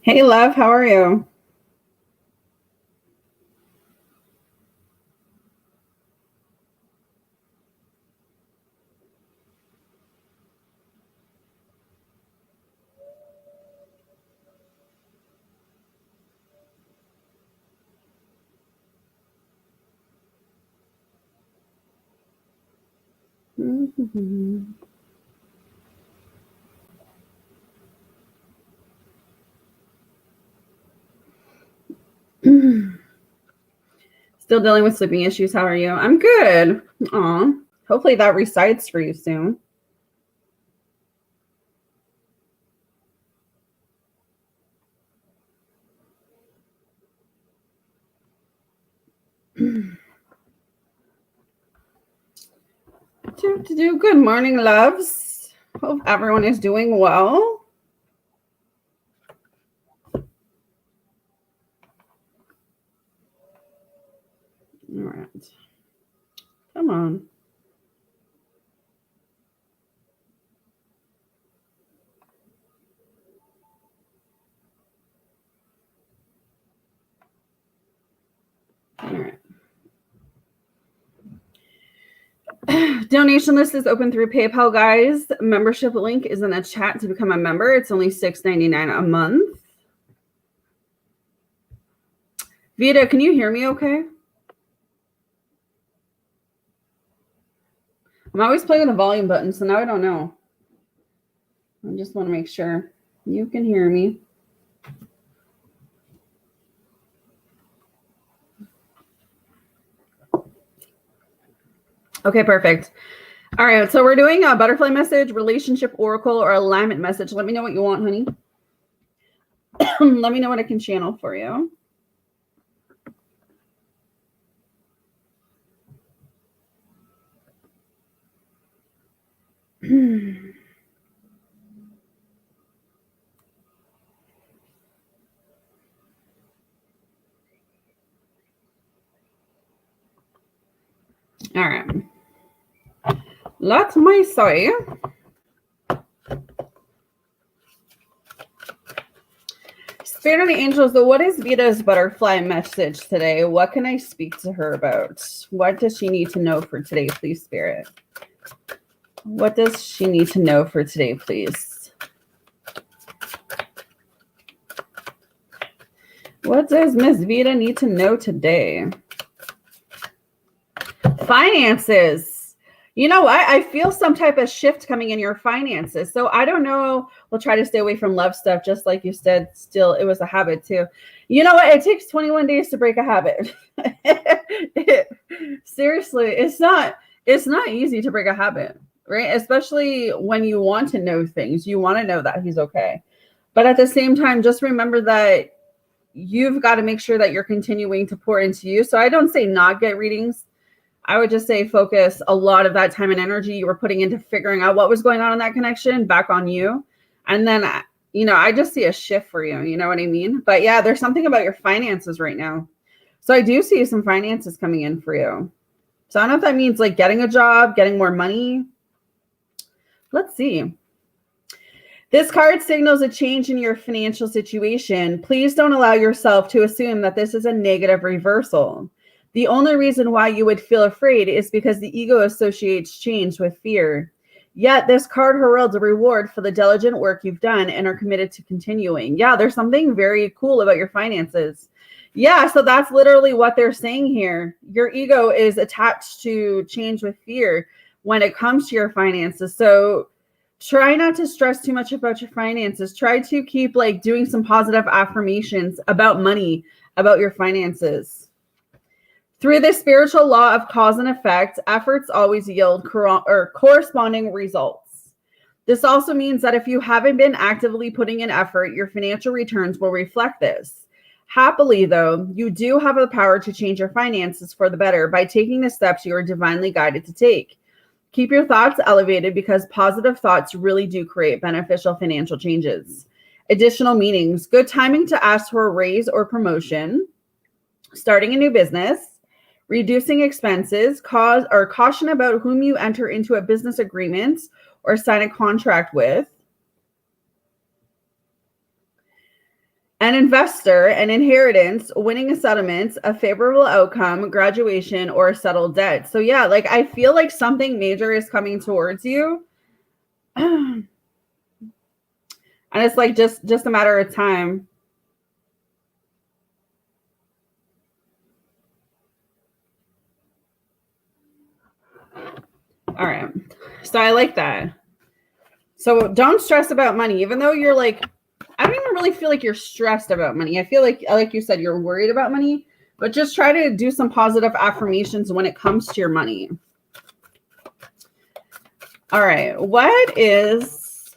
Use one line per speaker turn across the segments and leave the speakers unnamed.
Hey, love, how are you? Mm-hmm. Still dealing with sleeping issues. How are you? I'm good. Aw. Hopefully that resides for you soon. Good morning, loves. Hope everyone is doing well. All right. Come on. All right. Donation list is open through PayPal, guys. Membership link is in the chat to become a member. It's only $6.99 a month. Vita, can you hear me okay? I'm always playing with the volume button, so now I don't know. I just want to make sure you can hear me. Okay, perfect. All right, so we're doing a butterfly message, relationship oracle, or alignment message. Let me know what you want, honey. Let me know what I can channel for you. All right. Let me say. Spirit of the angels, so what is Vita's butterfly message today? What can I speak to her about? What does she need to know for today, please, Spirit? What does she need to know for today, please? What does Miss Vita need to know today? Finances. You know what? I feel some type of shift coming in your finances. So I don't know. We'll try to stay away from love stuff, just like you said. Still, it was a habit too. You know what? It takes 21 days to break a habit. Seriously, it's not easy to break a habit, right? Especially when you want to know things. You want to know that he's okay. But at the same time, just remember that you've got to make sure that you're continuing to pour into you. So I don't say not get readings. I would just say focus a lot of that time and energy you were putting into figuring out what was going on in that connection back on you. And then, you know, I just see a shift for you. You know what I mean? But yeah, there's something about your finances right now. So I do see some finances coming in for you. So I don't know if that means like getting a job, getting more money. Let's see. This card signals a change in your financial situation. Please don't allow yourself to assume that this is a negative reversal. The only reason why you would feel afraid is because the ego associates change with fear. Yet this card heralds a reward for the diligent work you've done and are committed to continuing. Yeah, there's something very cool about your finances. Yeah, so that's literally what they're saying here. Your ego is attached to change with fear when it comes to your finances. So try not to stress too much about your finances. Try to keep like doing some positive affirmations about money, about your finances. Through the spiritual law of cause and effect, efforts always yield corresponding results. This also means that if you haven't been actively putting in effort, your financial returns will reflect this. Happily, though, you do have the power to change your finances for the better by taking the steps you are divinely guided to take. Keep your thoughts elevated because positive thoughts really do create beneficial financial changes. Additional meanings: good timing to ask for a raise or promotion, starting a new business, reducing expenses, caution about whom you enter into a business agreement or sign a contract with, an investor, an inheritance, winning a settlement, a favorable outcome, graduation, or a settled debt. So yeah, like I feel like something major is coming towards you. And it's like just a matter of time. All right. So I like that. So don't stress about money, even though you're like, I don't even really feel like you're stressed about money. I feel like you said, you're worried about money, but just try to do some positive affirmations when it comes to your money. All right. What is,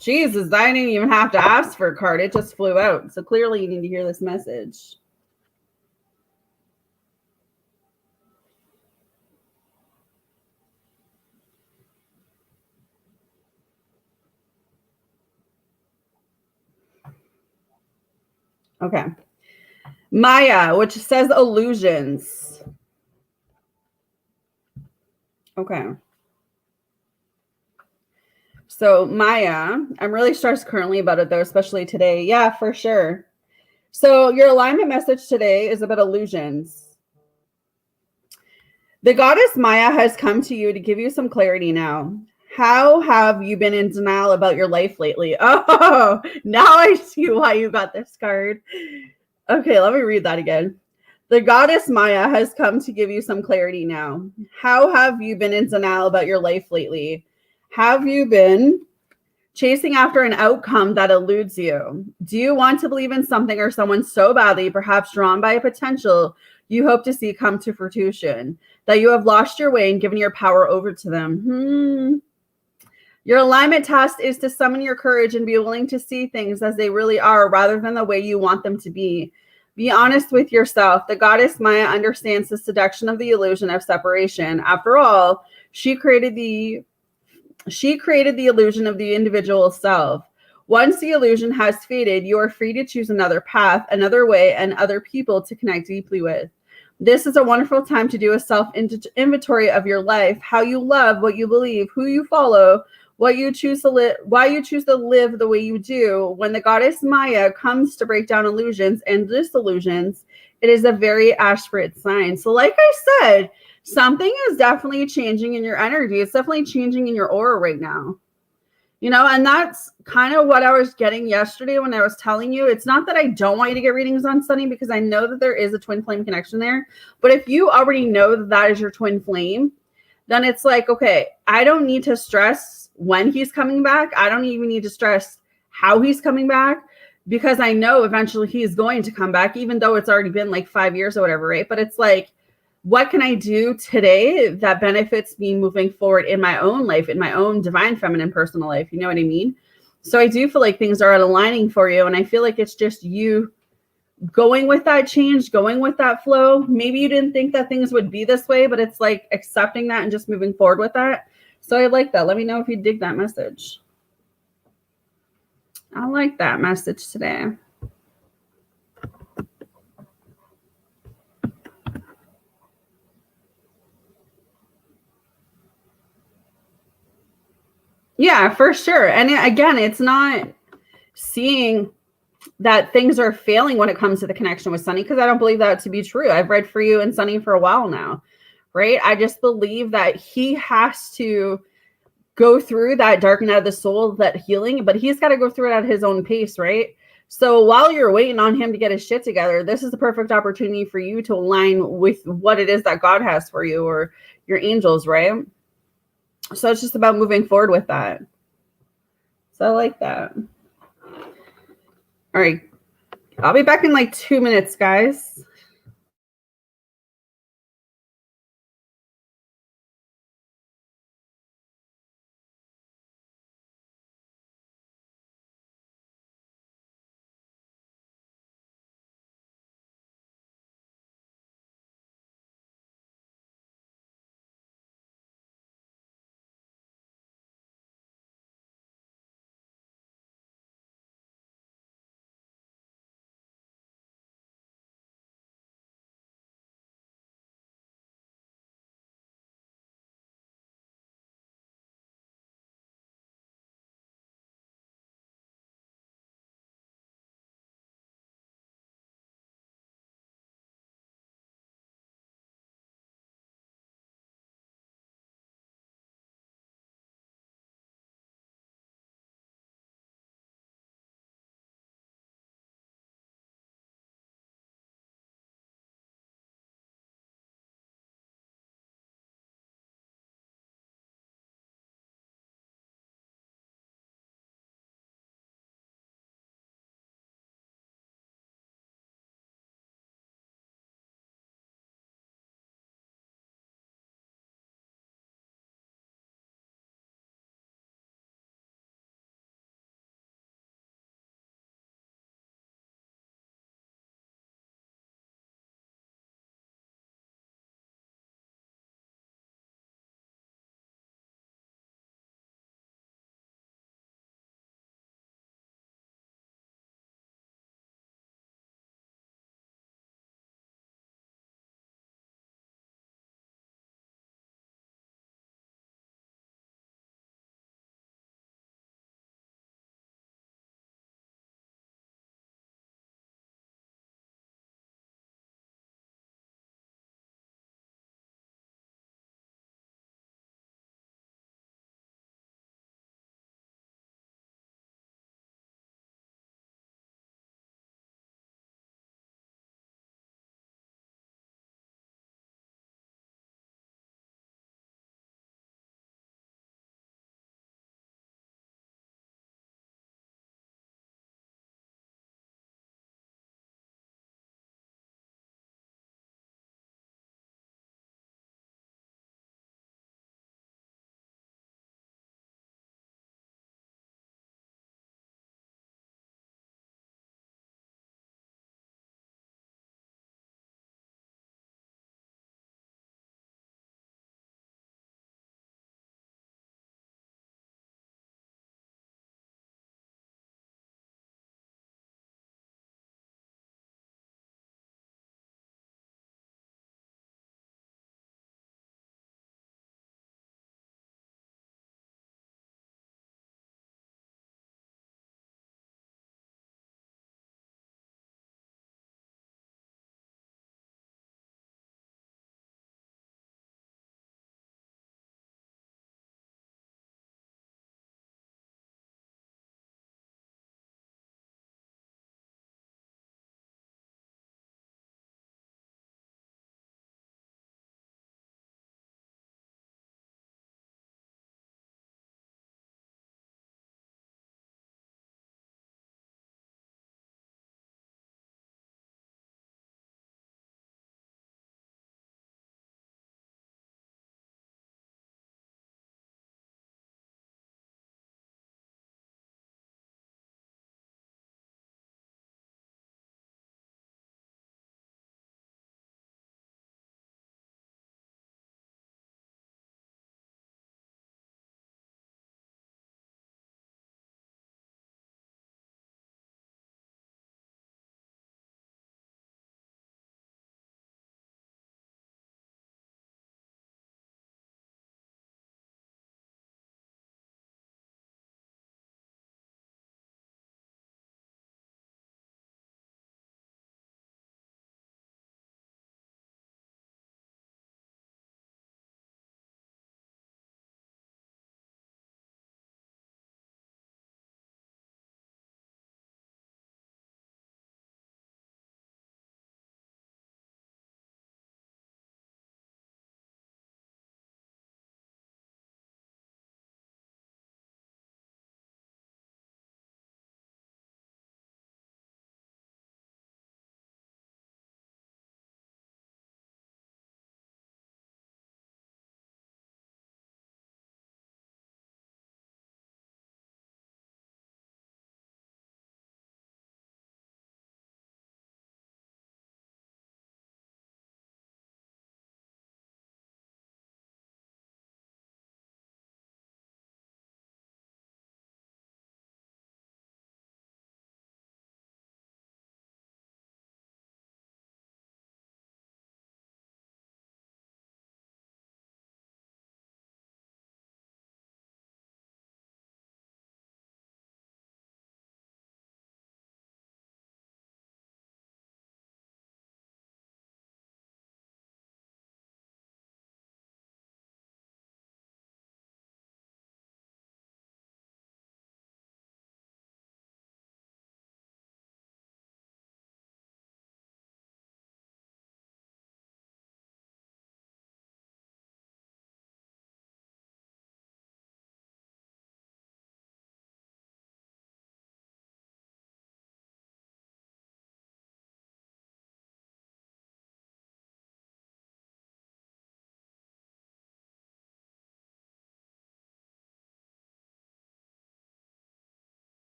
Jesus, I didn't even have to ask for a card. It just flew out. So clearly you need to hear this message. Okay. Maya, which says illusions. Okay. So Maya, I'm really stressed currently about it though, especially today. Yeah, for sure. So your alignment message today is about illusions. The goddess Maya has come to you to give you some clarity now. How have you been in denial about your life lately? Oh, now I see why you got this card. Okay, let me read that again. The goddess Maya has come to give you some clarity now. How have you been in denial about your life lately? Have you been chasing after an outcome that eludes you? Do you want to believe in something or someone so badly, perhaps drawn by a potential you hope to see come to fruition, that you have lost your way and given your power over to them? Your alignment task is to summon your courage and be willing to see things as they really are rather than the way you want them to be. Be honest with yourself. The goddess Maya understands the seduction of the illusion of separation. After all, she created the illusion of the individual self. Once the illusion has faded, you are free to choose another path, another way, and other people to connect deeply with. This is a wonderful time to do a self-inventory of your life, how you love, what you believe, who you follow, what you choose to live, why you choose to live the way you do. When the goddess Maya comes to break down illusions and disillusions, it is a very aspirate sign. So like I said, something is definitely changing in your energy. It's definitely changing in your aura right now. You know, and that's kind of what I was getting yesterday when I was telling you. It's not that I don't want you to get readings on Sunny, because I know that there is a twin flame connection there. But if you already know that that is your twin flame, then it's like, okay, I don't need to stress when he's coming back. I don't even need to stress how he's coming back, because I know eventually he's going to come back, even though it's already been like 5 years or whatever, right? But it's like, what can I do today that benefits me moving forward in my own life, in my own divine feminine personal life? You know what I mean? So I do feel like things are aligning for you. And I feel like it's just you going with that change, going with that flow. Maybe you didn't think that things would be this way, but it's like accepting that and just moving forward with that. So I like that. Let me know if you dig that message. I like that message today. Yeah, for sure. And again, it's not seeing that things are failing when it comes to the connection with Sunny, because I don't believe that to be true. I've read for you and Sunny for a while now, right? I just believe that he has to go through that dark night of the soul, that healing, but he's got to go through it at his own pace, right? So while you're waiting on him to get his shit together, this is the perfect opportunity for you to align with what it is that God has for you, or your angels, right? So it's just about moving forward with that. So I like that. All right. I'll be back in like 2 minutes, guys.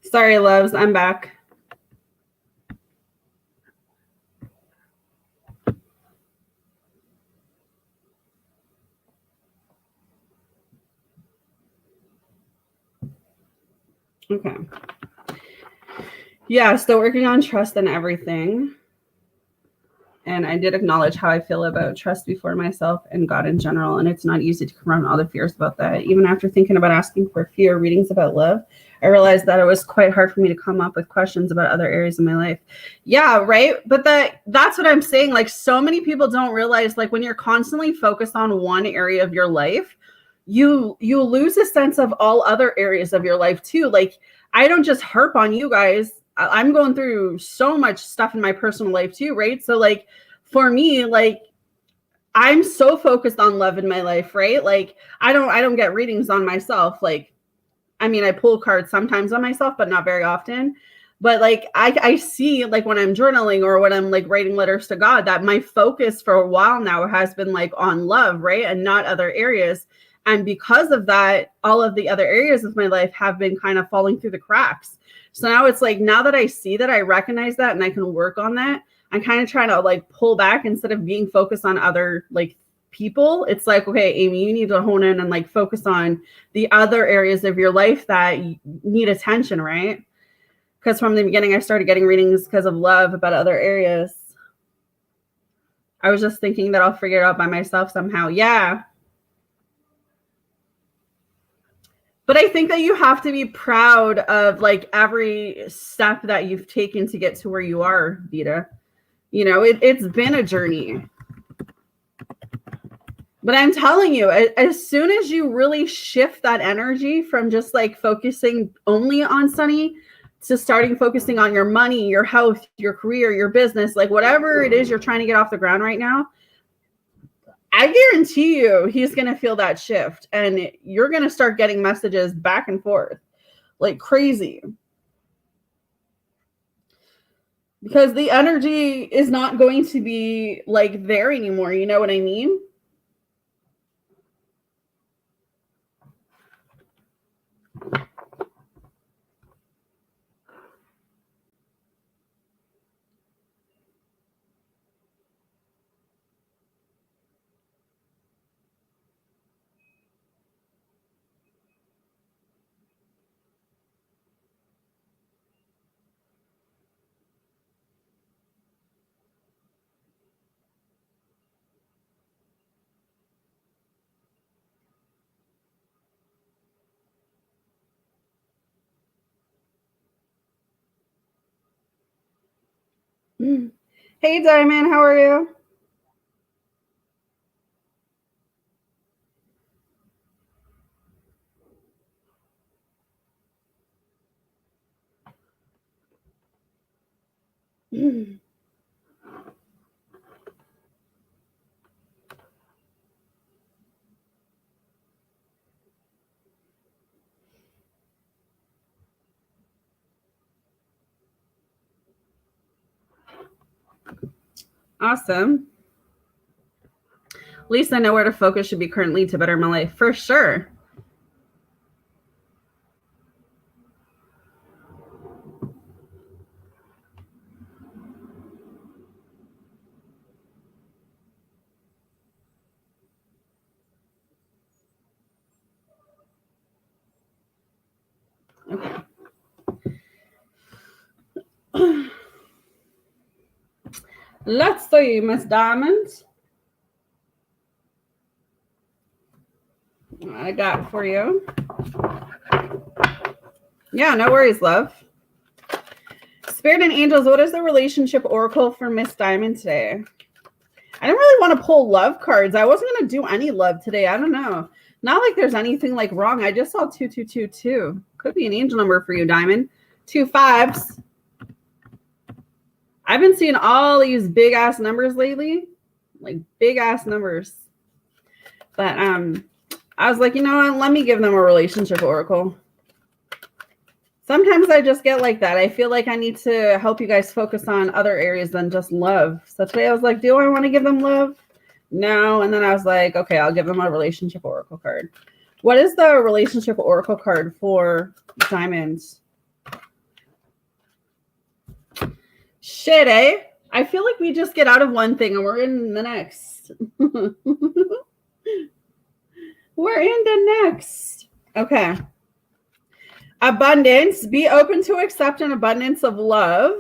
Sorry, loves. I'm back. Okay. Yeah, still working on trust and everything. And I did acknowledge how I feel about trust before myself and God in general. And it's not easy to confront all the fears about that. Even after thinking about asking for fear readings about love, I realized that it was quite hard for me to come up with questions about other areas of my life. Yeah, right. But that's what I'm saying. Like, so many people don't realize, like, when you're constantly focused on one area of your life, you lose a sense of all other areas of your life too. Like, I don't just harp on you guys. I'm going through so much stuff in my personal life too, right? So like for me, like I'm so focused on love in my life, right? Like I don't get readings on myself. Like, I mean, I pull cards sometimes on myself, but not very often. But like I see, like when I'm journaling or when I'm like writing letters to God, that my focus for a while now has been like on love, right? And not other areas. And because of that, all of the other areas of my life have been kind of falling through the cracks. So now it's like, now that I see that, I recognize that, and I can work on that. I'm kind of trying to like pull back instead of being focused on other like people. It's like, okay, Amy, you need to hone in and like focus on the other areas of your life that need attention, right? Because from the beginning, I started getting readings because of love about other areas. I was just thinking that I'll figure it out by myself somehow. Yeah. But I think that you have to be proud of like every step that you've taken to get to where you are, Vita. You know, it's been a journey. But I'm telling you, as soon as you really shift that energy from just like focusing only on Sunny to starting focusing on your money, your health, your career, your business, like whatever it is you're trying to get off the ground right now, I guarantee you he's going to feel that shift, and you're going to start getting messages back and forth like crazy. Because the energy is not going to be like there anymore. You know what I mean? Hey, Diamond, how are you? Awesome. At least I know where to focus should be currently to better my life. For sure. Okay. Let's see, Miss Diamond. I got for you. Yeah, no worries, love. Spirit and angels, what is the relationship oracle for Miss Diamond today? I don't really want to pull love cards. I wasn't going to do any love today. I don't know. Not like there's anything like wrong. I just saw 2222. Could be an angel number for you, Diamond. 2 5s. I've been seeing all these big ass numbers lately, like big ass numbers. But I was like, you know what? Let me give them a relationship oracle. Sometimes I just get like that. I feel like I need to help you guys focus on other areas than just love. So today I was like, do I want to give them love? No. And then I was like, okay, I'll give them a relationship oracle card. What is the relationship oracle card for Diamonds? Shit, eh? I feel like we just get out of one thing and we're in the next. We're in the next. Okay. Abundance. Be open to accept an abundance of love.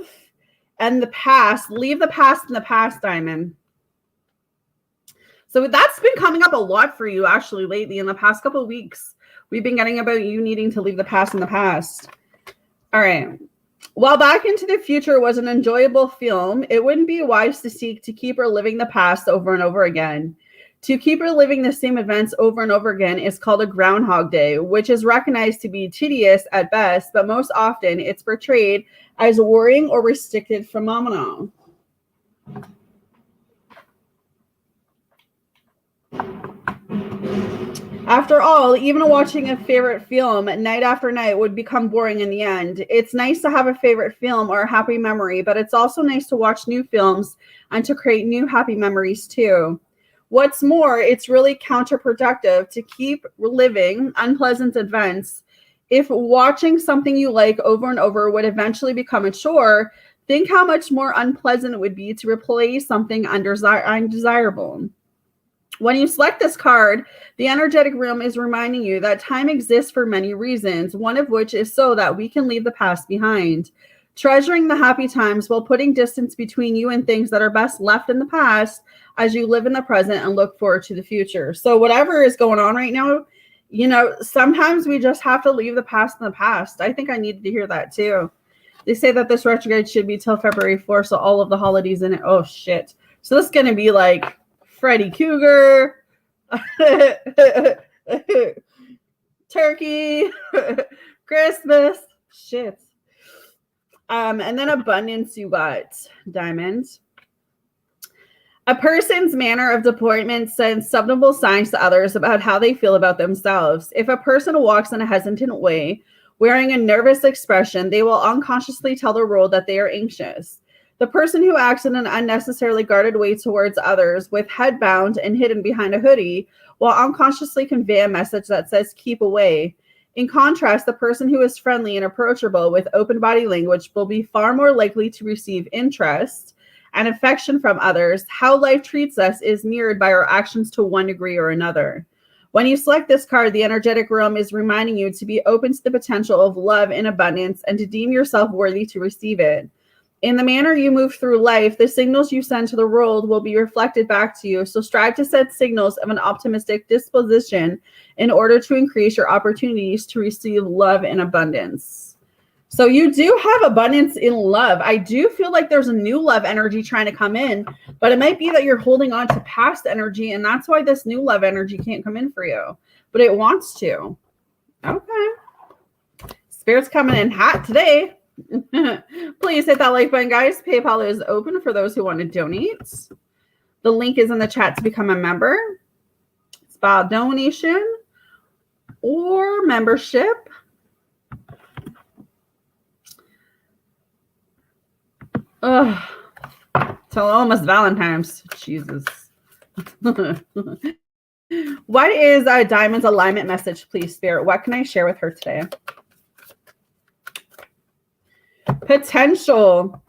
And the past. Leave the past in the past, Diamond. So that's been coming up a lot for you actually lately in the past couple of weeks. We've been getting about you needing to leave the past in the past. All right. While Back into the Future was an enjoyable film, it wouldn't be wise to seek to keep reliving the past over and over again. To keep reliving the same events over and over again is called a Groundhog Day, which is recognized to be tedious at best, but most often it's portrayed as a worrying or restricted phenomenon. After all, even watching a favorite film night after night would become boring in the end. It's nice to have a favorite film or a happy memory, but it's also nice to watch new films and to create new happy memories too. What's more, it's really counterproductive to keep reliving unpleasant events. If watching something you like over and over would eventually become a chore, think how much more unpleasant it would be to replace something undesirable. When you select this card, the energetic realm is reminding you that time exists for many reasons, one of which is so that we can leave the past behind. Treasuring the happy times while putting distance between you and things that are best left in the past as you live in the present and look forward to the future. So whatever is going on right now, you know, sometimes we just have to leave the past in the past. I think I needed to hear that too. They say that this retrograde should be till February 4th, so all of the holidays in it. Oh, shit. So this is going to be like Freddy Cougar, turkey, Christmas, shit. And then abundance you got, Diamond. A person's manner of deployment sends subtle signs to others about how they feel about themselves. If a person walks in a hesitant way, wearing a nervous expression, they will unconsciously tell the world that they are anxious. The person who acts in an unnecessarily guarded way towards others with head bound and hidden behind a hoodie will unconsciously convey a message that says keep away. In contrast, the person who is friendly and approachable with open body language will be far more likely to receive interest and affection from others. How life treats us is mirrored by our actions to one degree or another. When you select this card, the energetic realm is reminding you to be open to the potential of love in abundance and to deem yourself worthy to receive it. In the manner you move through life, the signals you send to the world will be reflected back to you. So strive to set signals of an optimistic disposition in order to increase your opportunities to receive love in abundance. So you do have abundance in love. I do feel like there's a new love energy trying to come in, but it might be that you're holding on to past energy, and that's why this new love energy can't come in for you, but it wants to. Okay. Spirit's coming in hot today. Please hit that like button, guys. PayPal is open for those who want to donate. The link is in the chat to become a member. It's about donation or membership. Ugh. Till almost Valentine's. Jesus. What is Diamond's alignment message, please, Spirit? What can I share with her today? Potential.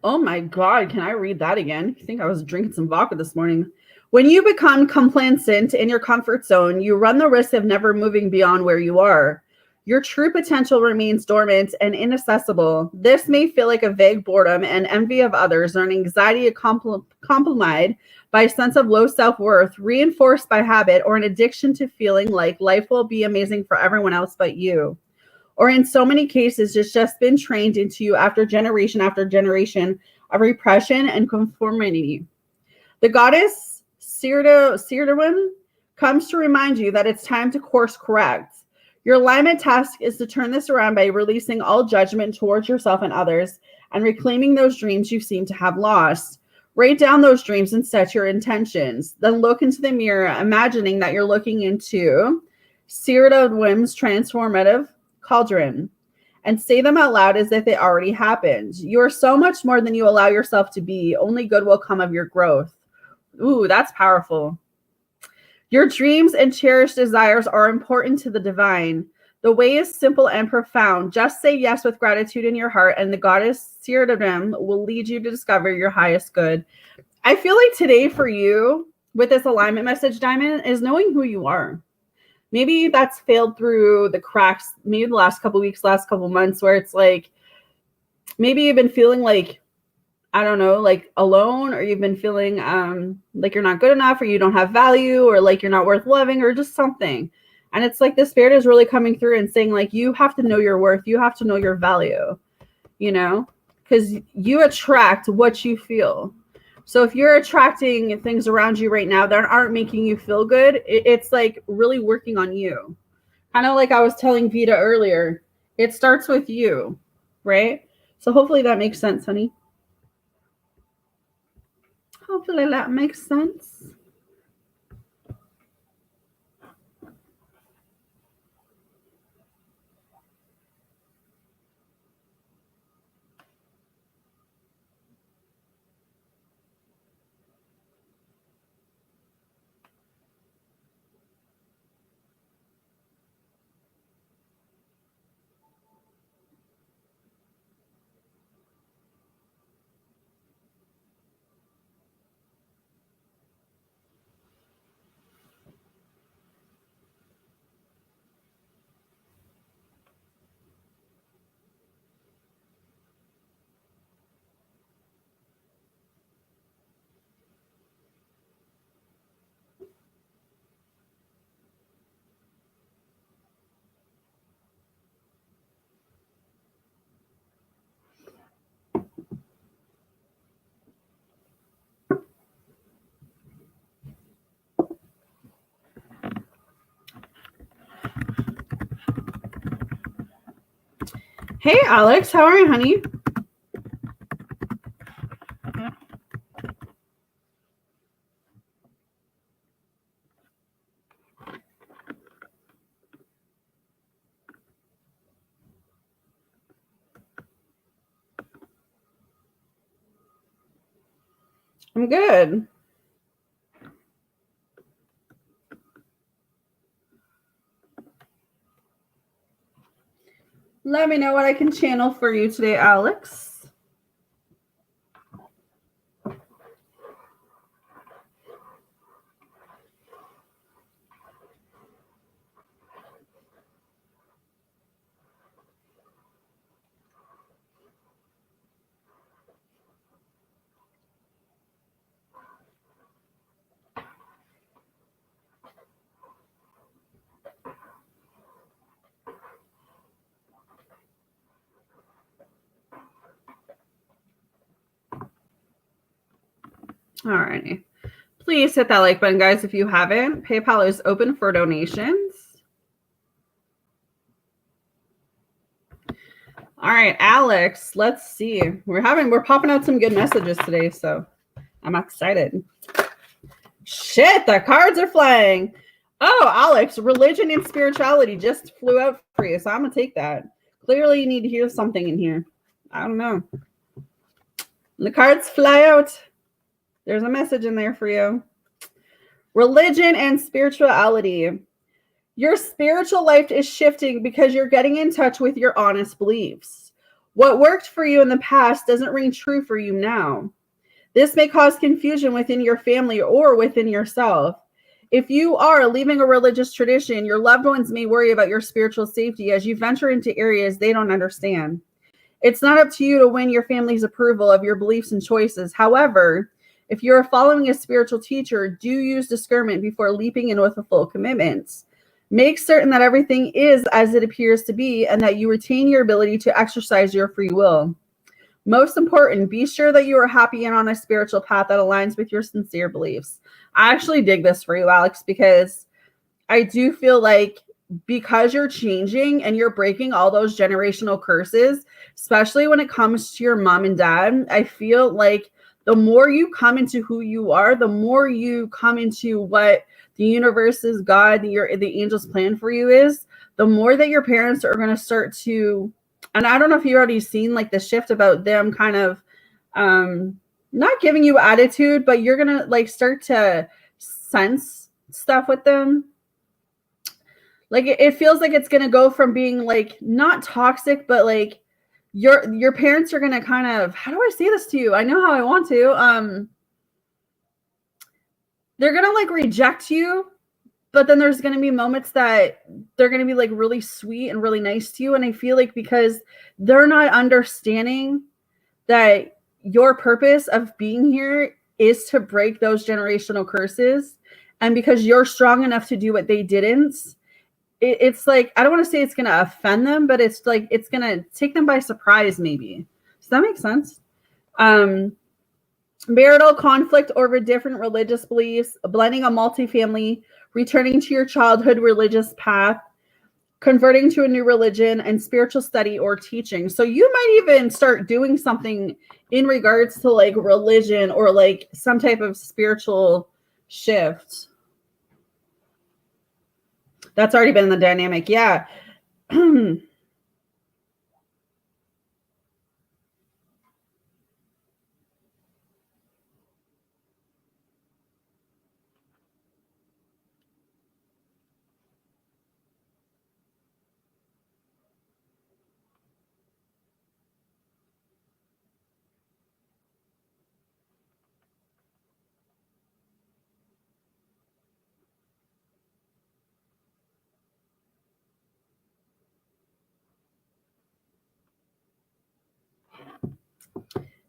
Oh my God, can I read that again? I think I was drinking some vodka this morning. When you become complacent in your comfort zone, you run the risk of never moving beyond where you are. Your true potential remains dormant and inaccessible. This may feel like a vague boredom and envy of others or an anxiety accompanied by a sense of low self-worth, reinforced by habit, or an addiction to feeling like life will be amazing for everyone else but you. Or in so many cases, it's just been trained into you after generation of repression and conformity. The goddess Sirdawan comes to remind you that it's time to course correct. Your alignment task is to turn this around by releasing all judgment towards yourself and others and reclaiming those dreams you seem to have lost. Write down those dreams and set your intentions. Then look into the mirror, imagining that you're looking into Sirdawan's transformative cauldron and say them out loud as if they already happened. You are so much more than you allow yourself to be. Only good will come of your growth. Ooh, that's powerful. Your dreams and cherished desires are important to the divine. The way is simple and profound. Just say yes with gratitude in your heart, and the goddess Siridim will lead you to discover your highest good. I feel like today for you, with this alignment message, Diamond, is knowing who you are. Maybe that's failed through the cracks, maybe the last couple weeks, last couple months, where it's like, maybe you've been feeling like, I don't know, like alone, or you've been feeling like you're not good enough, or you don't have value, or like you're not worth loving, or just something. And it's like the spirit is really coming through and saying, like, you have to know your worth. You have to know your value, you know, because you attract what you feel. So if you're attracting things around you right now that aren't making you feel good, it's like really working on you. Kind of like I was telling Vita earlier, it starts with you, right? So hopefully that makes sense, honey. Hopefully that makes sense. Hey, Alex, how are you, honey? I'm good. Let me know what I can channel for you today, Alex. All righty. Please hit that like button, guys, if you haven't. PayPal is open for donations. All right, Alex, let's see. We're popping out some good messages today, so I'm excited. Shit, the cards are flying. Oh, Alex, religion and spirituality just flew out for you, so I'm going to take that. Clearly, you need to hear something in here. I don't know. The cards fly out. There's a message in there for you. Religion and spirituality. Your spiritual life is shifting because you're getting in touch with your honest beliefs. What worked for you in the past doesn't ring true for you now. This may cause confusion within your family or within yourself. If you are leaving a religious tradition, your loved ones may worry about your spiritual safety as you venture into areas they don't understand. It's not up to you to win your family's approval of your beliefs and choices. However, if you're following a spiritual teacher, do use discernment before leaping in with a full commitment. Make certain that everything is as it appears to be and that you retain your ability to exercise your free will. Most important, be sure that you are happy and on a spiritual path that aligns with your sincere beliefs. I actually dig this for you, Alex, because I do feel like because you're changing and you're breaking all those generational curses, especially when it comes to your mom and dad, I feel like the more you come into who you are, the more you come into what the universe's God, the angels' plan for you is, the more that your parents are going to start to, and I don't know if you've already seen like the shift about them kind of not giving you attitude, but you're going to like start to sense stuff with them. Like it feels like it's gonna go from being like not toxic, but like your parents are gonna kind of, how do I say this to you? I know how I want to. They're gonna like reject you, but then there's gonna be moments that they're gonna be like really sweet and really nice to you. And I feel like because they're not understanding that your purpose of being here is to break those generational curses, and because you're strong enough to do what they didn't, it's like, I don't want to say it's going to offend them, but it's like it's going to take them by surprise maybe. Does that make sense? Marital conflict over different religious beliefs, blending a multifamily, returning to your childhood religious path, converting to a new religion, and spiritual study or teaching. So you might even start doing something in regards to like religion or like some type of spiritual shift. That's already been the dynamic. Yeah.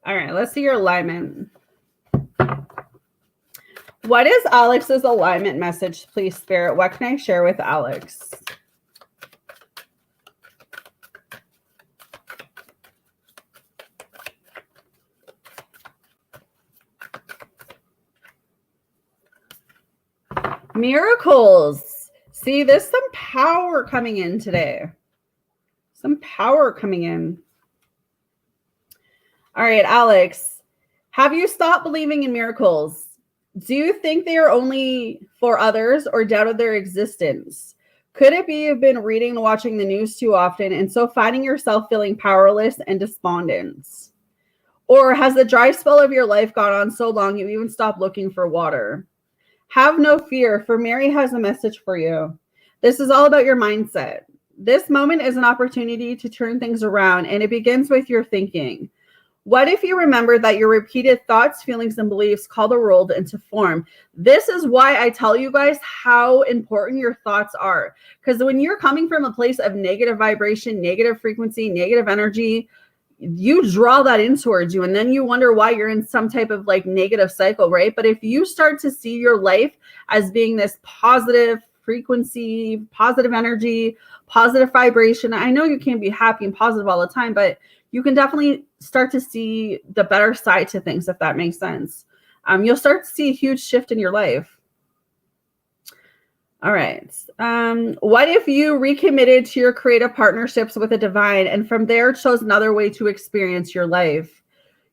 All right, let's see your alignment. What is Alex's alignment message, please, Spirit? What can I share with Alex? Miracles. See, there's some power coming in today. Some power coming in. All right, Alex, have you stopped believing in miracles? Do you think they are only for others or doubted their existence? Could it be you've been reading and watching the news too often and so finding yourself feeling powerless and despondent? Or has the dry spell of your life gone on so long you even stopped looking for water? Have no fear, for Mary has a message for you. This is all about your mindset. This moment is an opportunity to turn things around, and it begins with your thinking. What if you remember that your repeated thoughts, feelings, and beliefs call the world into form? This is why I tell you guys how important your thoughts are. Because when you're coming from a place of negative vibration, negative frequency, negative energy, you draw that in towards you, and then you wonder why you're in some type of like negative cycle, right? But if you start to see your life as being this positive frequency, positive energy, positive vibration, I know you can't be happy and positive all the time, but you can definitely start to see the better side to things, if that makes sense. You'll start to see a huge shift in your life. All right. What if you recommitted to your creative partnerships with the divine and from there chose another way to experience your life?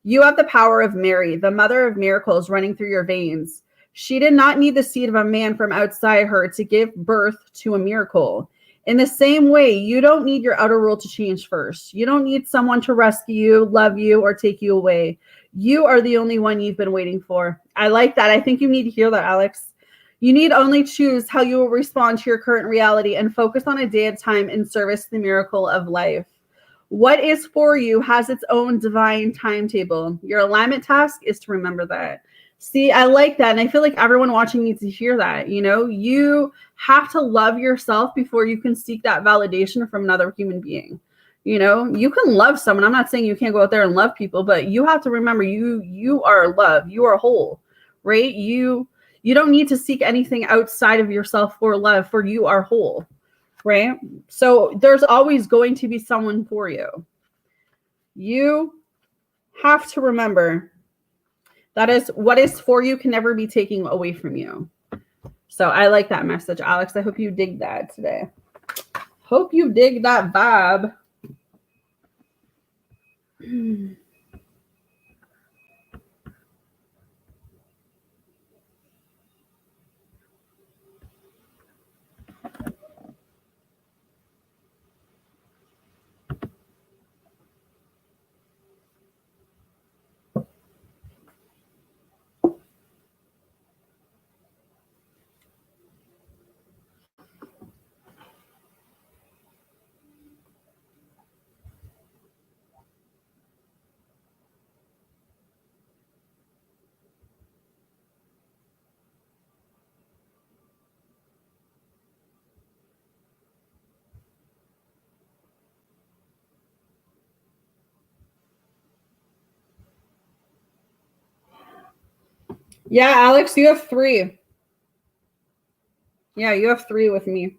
You have the power of Mary, the mother of miracles, running through your veins. She did not need the seed of a man from outside her to give birth to a miracle. In the same way, you don't need your outer world to change first. You don't need someone to rescue you, love you, or take you away. You are the only one you've been waiting for. I like that. I think you need to hear that, Alex. You need only choose how you will respond to your current reality and focus on a day at a time in service to the miracle of life. What is for you has its own divine timetable. Your alignment task is to remember that. See, I like that. And I feel like everyone watching needs to hear that. You know, you have to love yourself before you can seek that validation from another human being. You know, you can love someone. I'm not saying you can't go out there and love people, but you have to remember you are love. You are whole, right? You don't need to seek anything outside of yourself for love, for you are whole, right? So there's always going to be someone for you. You have to remember that is what is for you can never be taken away from you. So I like that message, Alex. I hope you dig that today. Hope you dig that vibe. Yeah, Alex, you have 3. Yeah, you have 3 with me.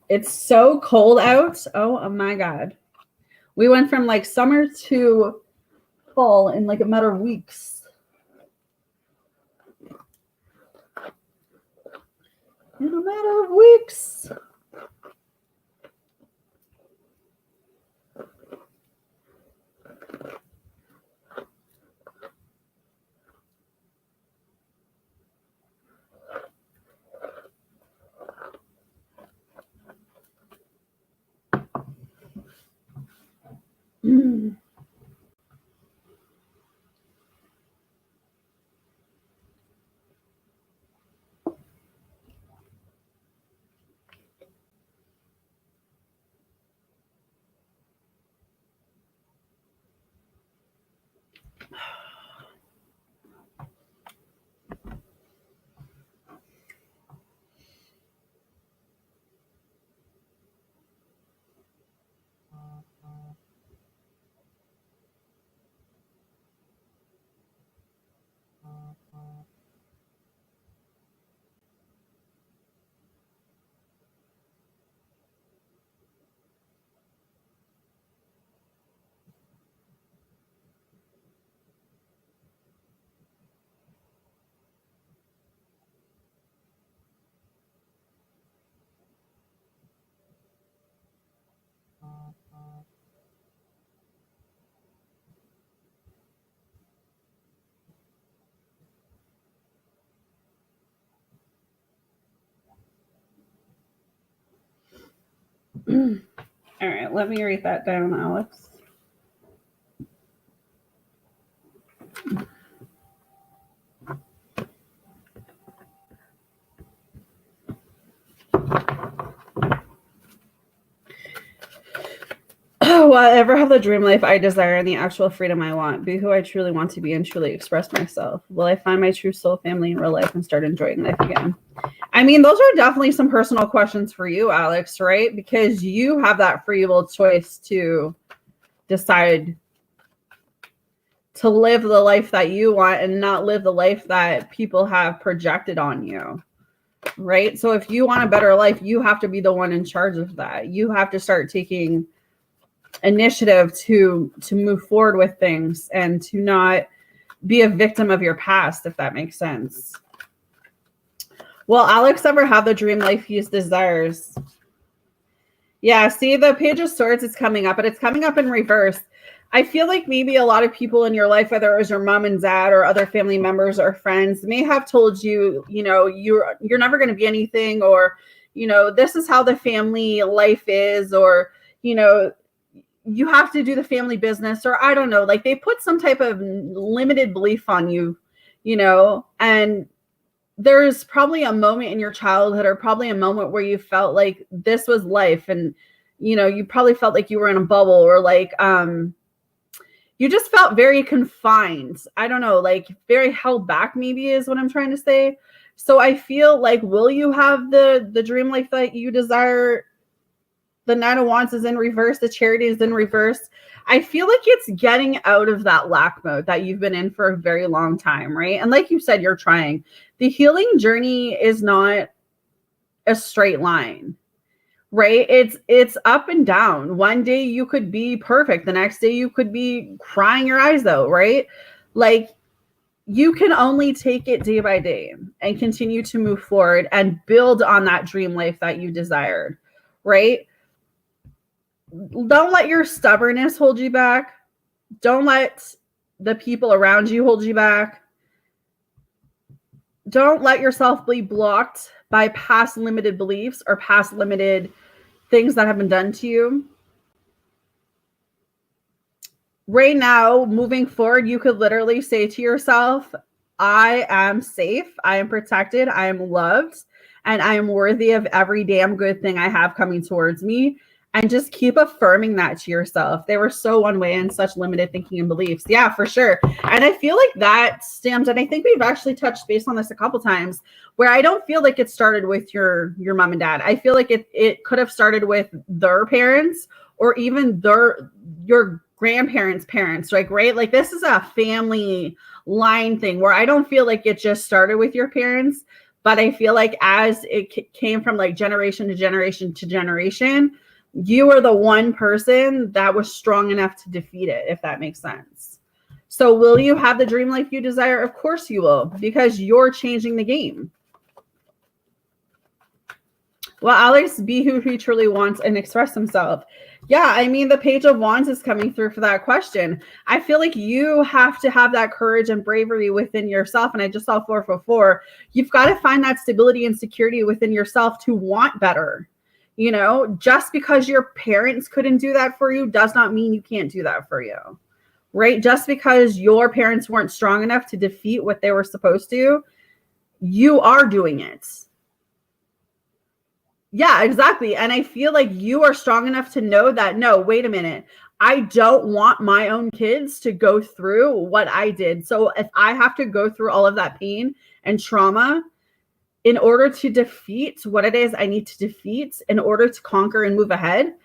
It's so cold out. Oh my God. We went from like summer to fall in like a matter of weeks. In a matter of weeks. Mm. All right, let me write that down, Alex. Will I ever have the dream life I desire and the actual freedom I want? Be who I truly want to be and truly express myself? Will I find my true soul family in real life and start enjoying life again? I mean, those are definitely some personal questions for you, Alex, right? Because you have that free will choice to decide to live the life that you want and not live the life that people have projected on you, right? So if you want a better life, you have to be the one in charge of that. You have to start taking initiative to move forward with things and to not be a victim of your past, if that makes sense. Will Alex ever have the dream life he desires? Yeah, see, the Page of Swords is coming up, but it's coming up in reverse. I feel like maybe a lot of people in your life, whether it was your mom and dad or other family members or friends, may have told you, you know, you're never going to be anything, or, you know, this is how the family life is, or, you know, you have to do the family business, or I don't know, like they put some type of limited belief on you, you know, and there's probably a moment in your childhood or probably a moment where you felt like this was life, and you know, you probably felt like you were in a bubble, or like you just felt very confined. I don't know, like very held back maybe is what I'm trying to say. So I feel like, will you have the dream life that you desire? The Nine of Wands is in reverse, the Charity is in reverse. I feel like it's getting out of that lack mode that you've been in for a very long time, right? And like you said, you're trying. The healing journey is not a straight line, right? It's up and down. One day you could be perfect, the next day you could be crying your eyes out, right? Like, you can only take it day by day and continue to move forward and build on that dream life that you desired, right? don't let your stubbornness hold you back. Don't let the people around you hold you back. Don't let yourself be blocked by past limited beliefs or past limited things that have been done to you. Right now, moving forward, you could literally say to yourself, I am safe, I am protected, I am loved, and I am worthy of every damn good thing I have coming towards me. And just keep affirming that to yourself. They were so one way and such limited thinking and beliefs. Yeah, for sure. And I feel like that stems, and I think we've actually touched base on this a couple times, where I don't feel like it started with your mom and dad. I feel like it could have started with their parents or even your grandparents' parents, like, right? Like, this is a family line thing where I don't feel like it just started with your parents, but I feel like as it came from like generation to generation to generation, you are the one person that was strong enough to defeat it, if that makes sense. So will you have the dream life you desire? Of course you will, because you're changing the game. Well, Alex, be who he truly wants and express himself. Yeah, I mean, the Page of Wands is coming through for that question. I feel like you have to have that courage and bravery within yourself. And I just saw 444. You've got to find that stability and security within yourself to want better. You know, just because your parents couldn't do that for you does not mean you can't do that for you, right? Just because your parents weren't strong enough to defeat what they were supposed to, you are doing it. Yeah, exactly. And I feel like you are strong enough to know that, no, wait a minute. I don't want my own kids to go through what I did. So if I have to go through all of that pain and trauma in order to defeat what it is I need to defeat, in order to conquer and move ahead,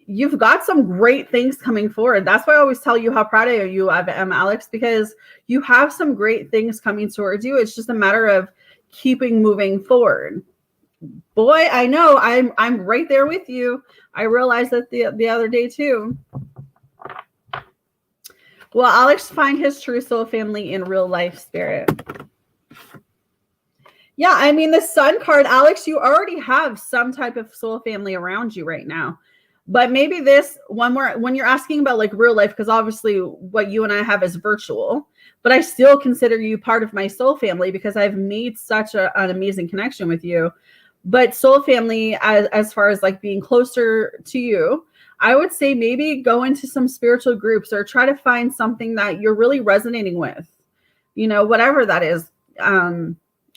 you've got some great things coming forward. That's why I always tell you how proud of you I am, Alex, because you have some great things coming towards you. It's just a matter of keeping moving forward. Boy, I know I'm right there with you. I realized that the other day too. Will Alex find his true soul family in real life, Spirit? Yeah, I mean, the Sun card, Alex, you already have some type of soul family around you right now. But maybe this one more, when you're asking about like real life, because obviously what you and I have is virtual, but I still consider you part of my soul family because I've made such an amazing connection with you. But soul family, as far as like being closer to you, I would say maybe go into some spiritual groups or try to find something that you're really resonating with, you know, whatever that is.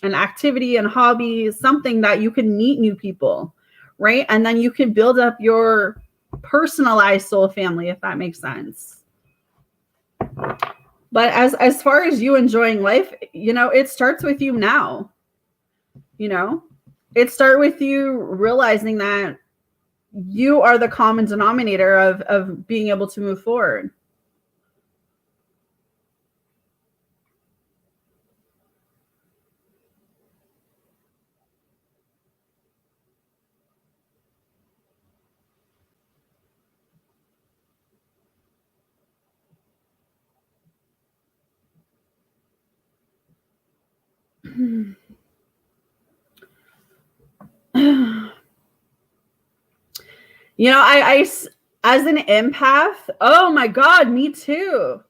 An activity and hobby, something that you can meet new people, right? And then you can build up your personalized soul family, if that makes sense. But as far as you enjoying life, you know, it starts with you now. You know, it starts with you realizing that you are the common denominator of being able to move forward. You know, I as an empath, oh my God, me too.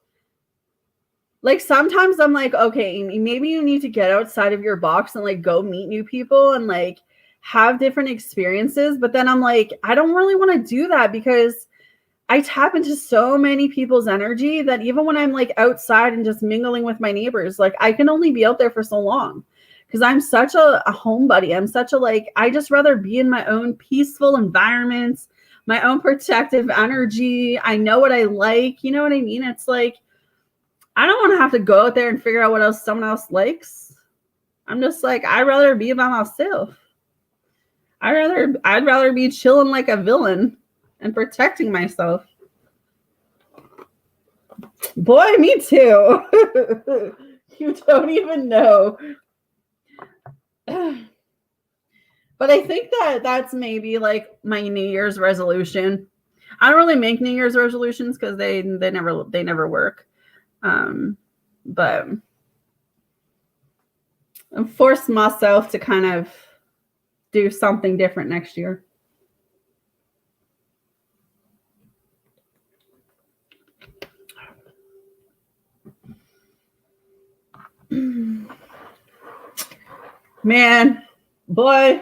Like sometimes I'm like, okay, maybe you need to get outside of your box and like go meet new people and like have different experiences. But then I'm like, I don't really want to do that because I tap into so many people's energy that even when I'm like outside and just mingling with my neighbors, like I can only be out there for so long because I'm such a homebody. I'm such a like, I just rather be in my own peaceful environments, my own protective energy. I know what I like. You know what I mean? It's like, I don't want to have to go out there and figure out what else someone else likes. I'm just like, I'd rather be by myself. I'd rather be chilling like a villain and protecting myself. Boy, me too. You don't even know. But I think that's maybe like my New Year's resolution. I don't really make New Year's resolutions because they never work. But I forced myself to kind of do something different next year. Man, boy.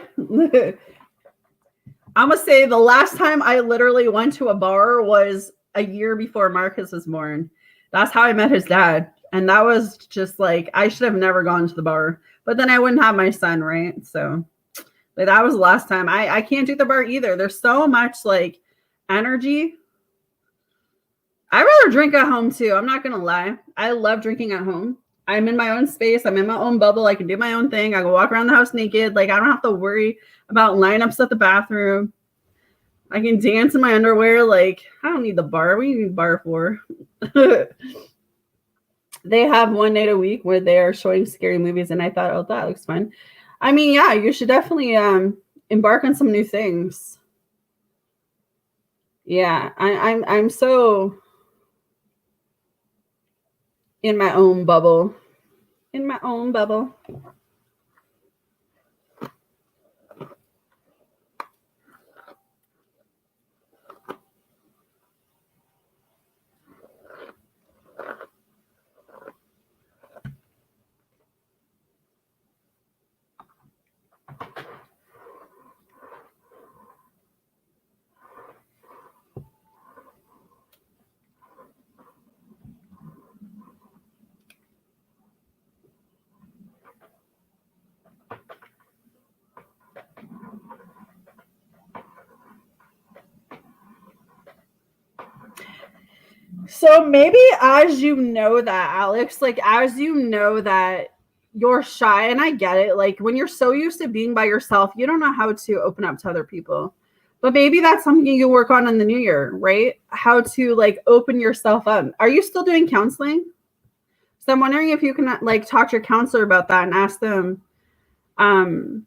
I'm gonna say the last time I literally went to a bar was a year before Marcus was born. That's how I met his dad. And that was just like, I should have never gone to the bar. But then I wouldn't have my son, right? So like, that was the last time. I can't do the bar either. There's so much like energy. I rather drink at home too. I'm not gonna lie. I love drinking at home. I'm in my own space. I'm in my own bubble. I can do my own thing. I can walk around the house naked. Like I don't have to worry about lineups at the bathroom. I can dance in my underwear. Like I don't need the bar. What do you need the bar for? They have one night a week where they are showing scary movies, and I thought, oh, that looks fun. I mean, yeah, you should definitely embark on some new things. Yeah, I'm so in my own bubble. In my own bubble. So maybe as you know that, Alex, like as you know that you're shy, and I get it, like when you're so used to being by yourself, you don't know how to open up to other people. But maybe that's something you work on in the new year, right? How to like open yourself up. Are you still doing counseling? So I'm wondering if you can like talk to your counselor about that and ask them, um,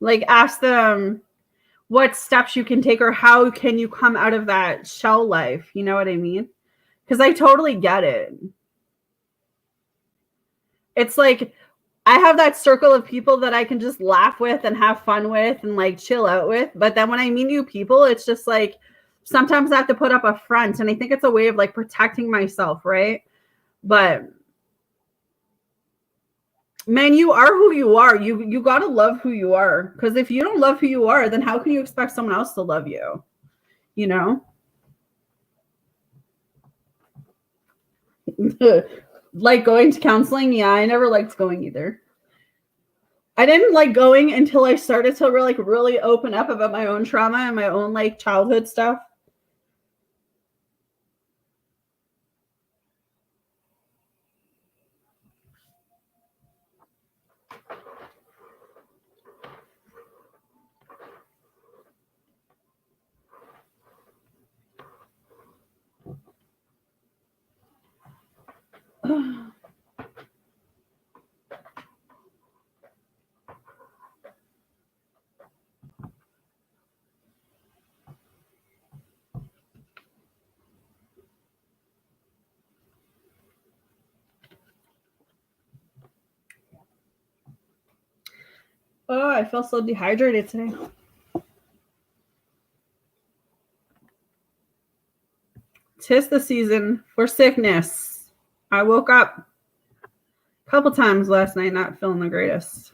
like ask them what steps you can take or how can you come out of that shell life. You know what I mean? Because I totally get it. It's like I have that circle of people that I can just laugh with and have fun with and like chill out with. But then when I meet new people, it's just like sometimes I have to put up a front. And I think it's a way of like protecting myself, right? But man, you are who you are. You gotta love who you are. Because if you don't love who you are, then how can you expect someone else to love you? You know? Like going to counseling, yeah, I never liked going either. I didn't like going until I started to really open up about my own trauma and my own like childhood stuff. Oh, I feel so dehydrated today. 'Tis the season for sickness. I woke up a couple times last night not feeling the greatest.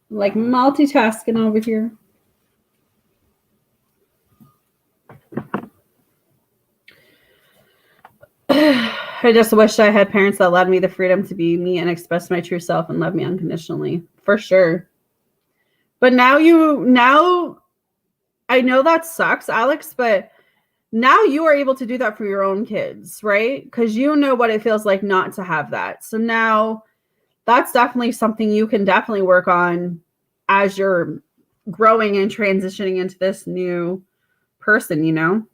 Like multitasking over here. I just wish I had parents that allowed me the freedom to be me and express my true self and love me unconditionally. For sure. But now I know that sucks, Alex, but now you are able to do that for your own kids, right? Because you know what it feels like not to have that. So now that's definitely something you can definitely work on as you're growing and transitioning into this new person, you know?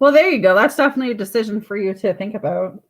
Well, there you go. That's definitely a decision for you to think about.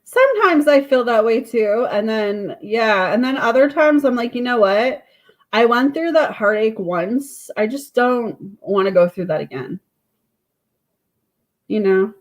Sometimes I feel that way too. And then, yeah. And then other times I'm like, you know what? I went through that heartache once. I just don't want to go through that again. You know?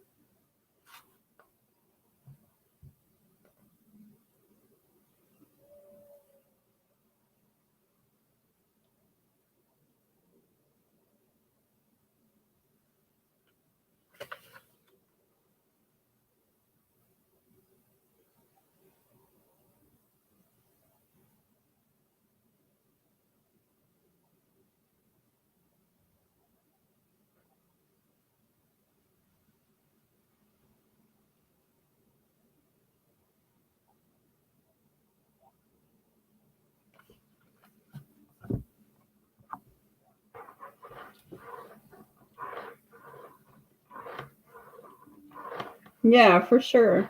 Yeah, for sure.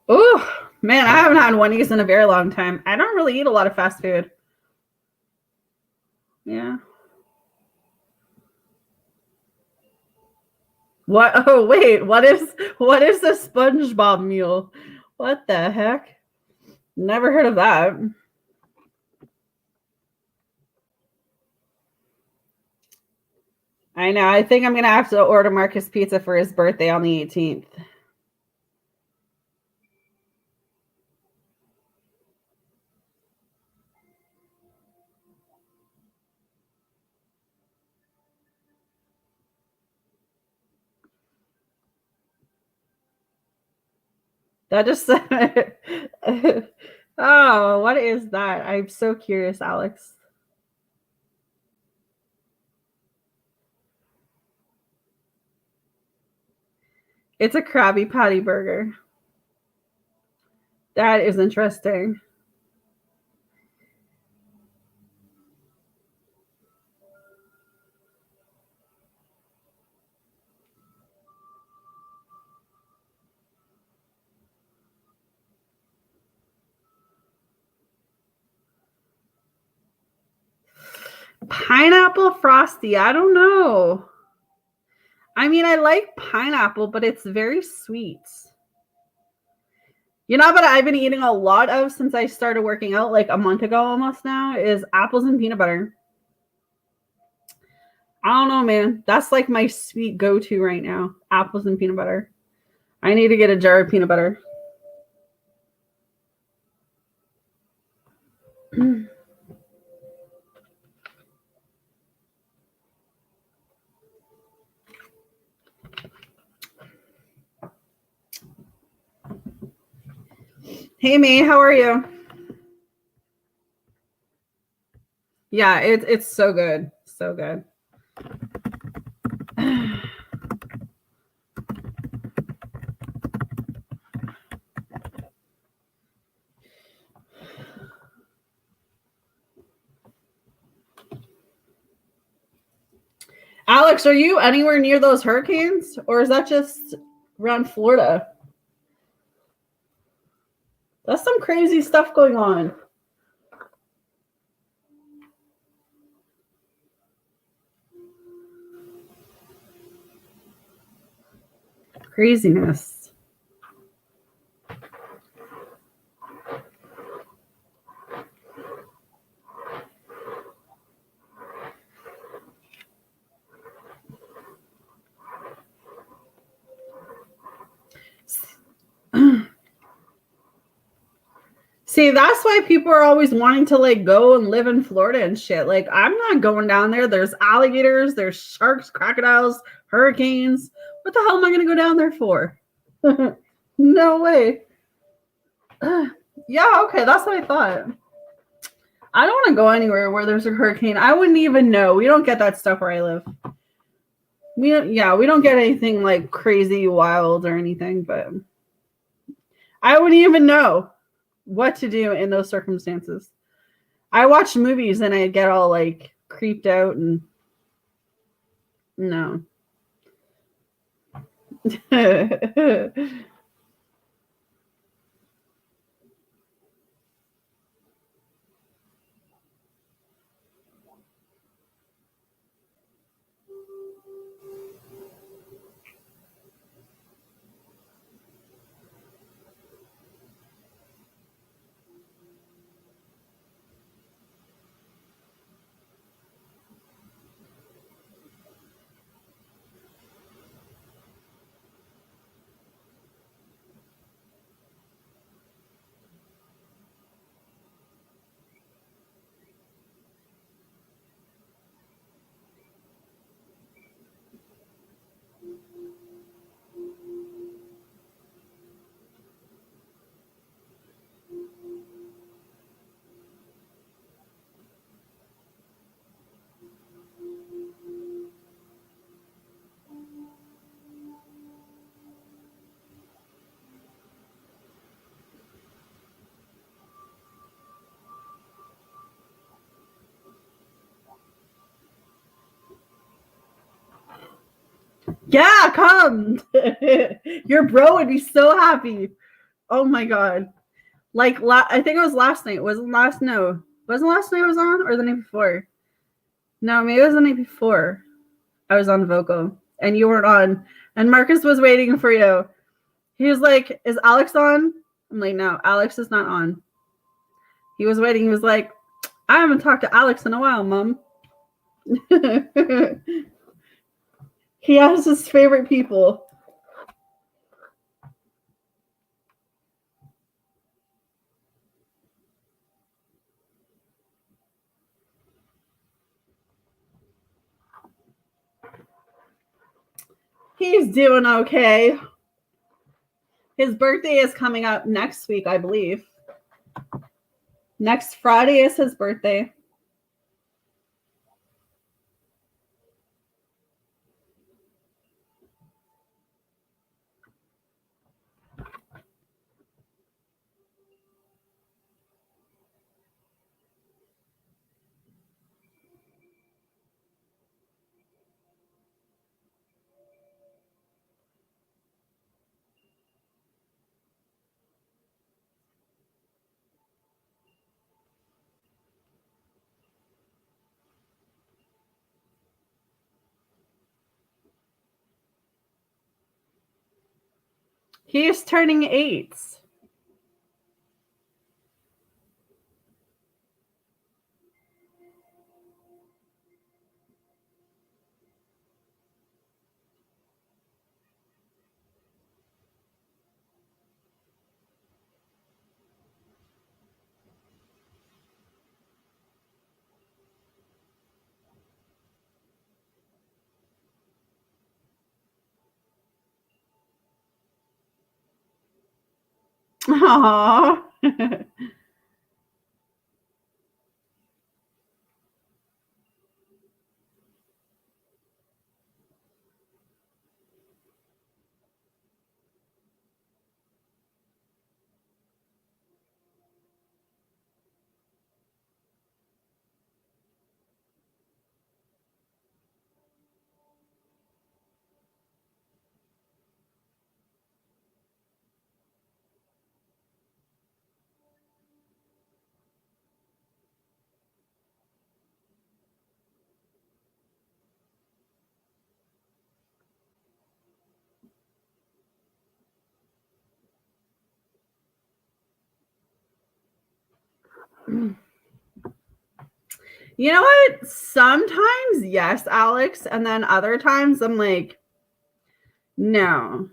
Oh, man, I haven't had Wendy's in a very long time. I don't really eat a lot of fast food. Yeah. What? Oh, wait. What is the SpongeBob meal? What the heck? Never heard of that. I know. I think I'm gonna have to order Marcus pizza for his birthday on the 18th. That just oh, what is that? I'm so curious, Alex. It's a Krabby Patty burger. That is interesting. Pineapple Frosty. I don't know. I mean, I like pineapple, but it's very sweet. You know what I've been eating a lot of since I started working out like a month ago almost now is apples and peanut butter. I don't know, man. That's like my sweet go-to right now. Apples and peanut butter. I need to get a jar of peanut butter. Hey, May, how are you? Yeah, it's so good. So good. Alex, are you anywhere near those hurricanes? Or is that just around Florida? That's some crazy stuff going on. Craziness. See, that's why people are always wanting to like go and live in Florida and shit. Like, I'm not going down there. There's alligators, there's sharks, crocodiles, hurricanes. What the hell am I going to go down there for? No way. Yeah, okay, that's what I thought. I don't want to go anywhere where there's a hurricane. I wouldn't even know. We don't get that stuff where I live. We don't get anything like crazy wild or anything, but I wouldn't even know what to do in those circumstances. I watch movies and I get all like creeped out and no. Yeah, come. Your bro would be so happy. Oh my god. Like I think it was last night. Wasn't last night I was on or the night before? No, maybe it was the night before. I was on vocal and you weren't on. And Marcus was waiting for you. He was like, "Is Alex on?" I'm like, "No, Alex is not on." He was waiting. He was like, "I haven't talked to Alex in a while, Mom." He has his favorite people. He's doing okay. His birthday is coming up next week, I believe. Next Friday is his birthday. He's turning 8. Aww. You know what? Sometimes, yes, Alex. And then other times I'm like, no.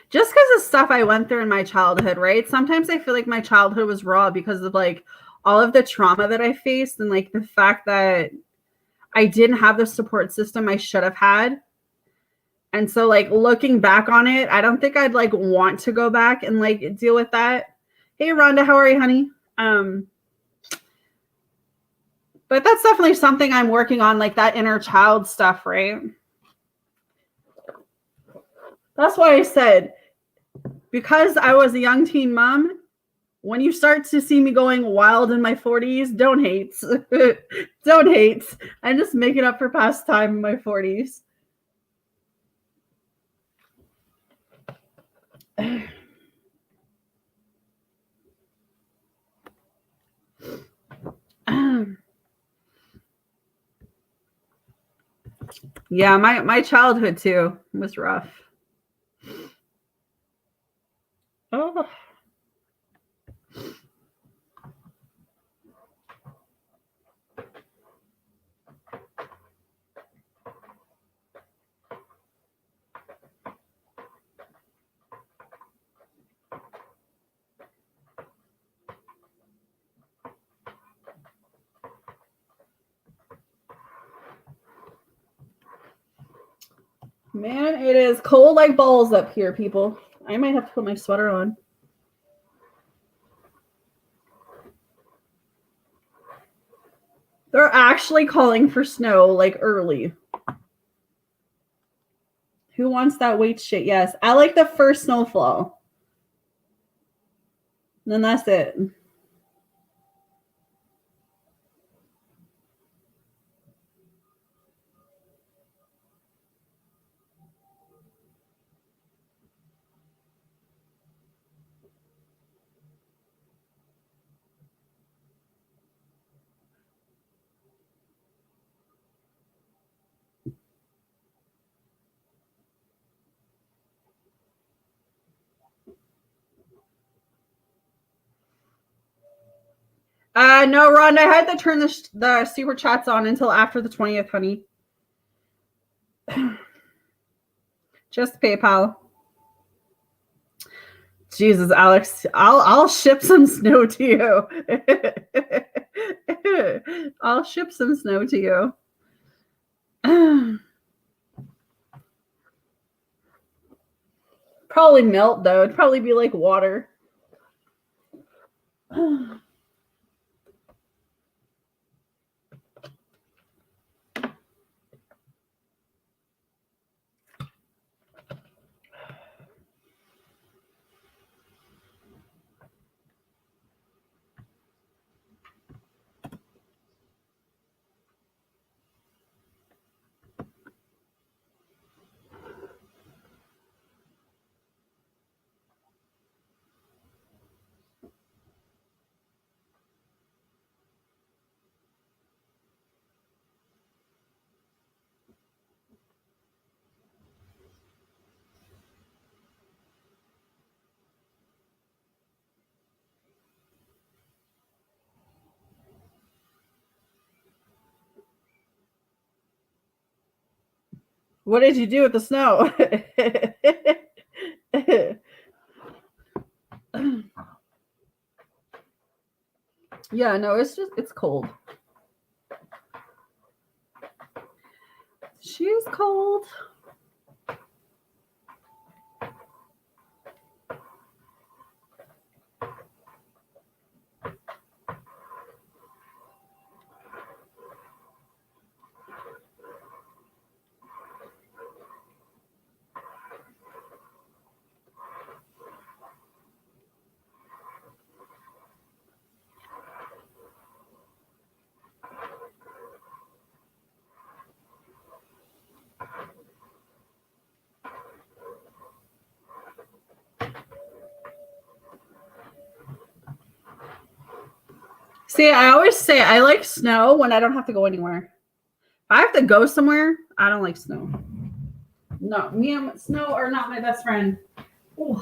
Just because of stuff I went through in my childhood, right? Sometimes I feel like my childhood was raw because of like all of the trauma that I faced and like the fact that I didn't have the support system I should have had. And so like looking back on it, I don't think I'd like want to go back and like deal with that. Hey Rhonda, how are you, honey? But that's definitely something I'm working on, like that inner child stuff, right? That's why I said, because I was a young teen mom, when you start to see me going wild in my 40s, don't hate. Don't hate. I'm just making up for past time in my 40s. Yeah, my childhood too was rough. Oh. Man, it is cold like balls up here, people. I might have to put my sweater on. They're actually calling for snow like early. Who wants that weight shit? Yes. I like the first snowfall. Then that's it. No, Ron, I had to turn the super chats on until after the 20th, honey. Just PayPal. Jesus, Alex, I'll ship some snow to you. I'll ship some snow to you. Probably melt though. It'd probably be like water. What did you do with the snow? Yeah, no, it's cold. She's cold. See, I always say I like snow when I don't have to go anywhere. If I have to go somewhere, I don't like snow. No, me and snow are not my best friend. Ooh.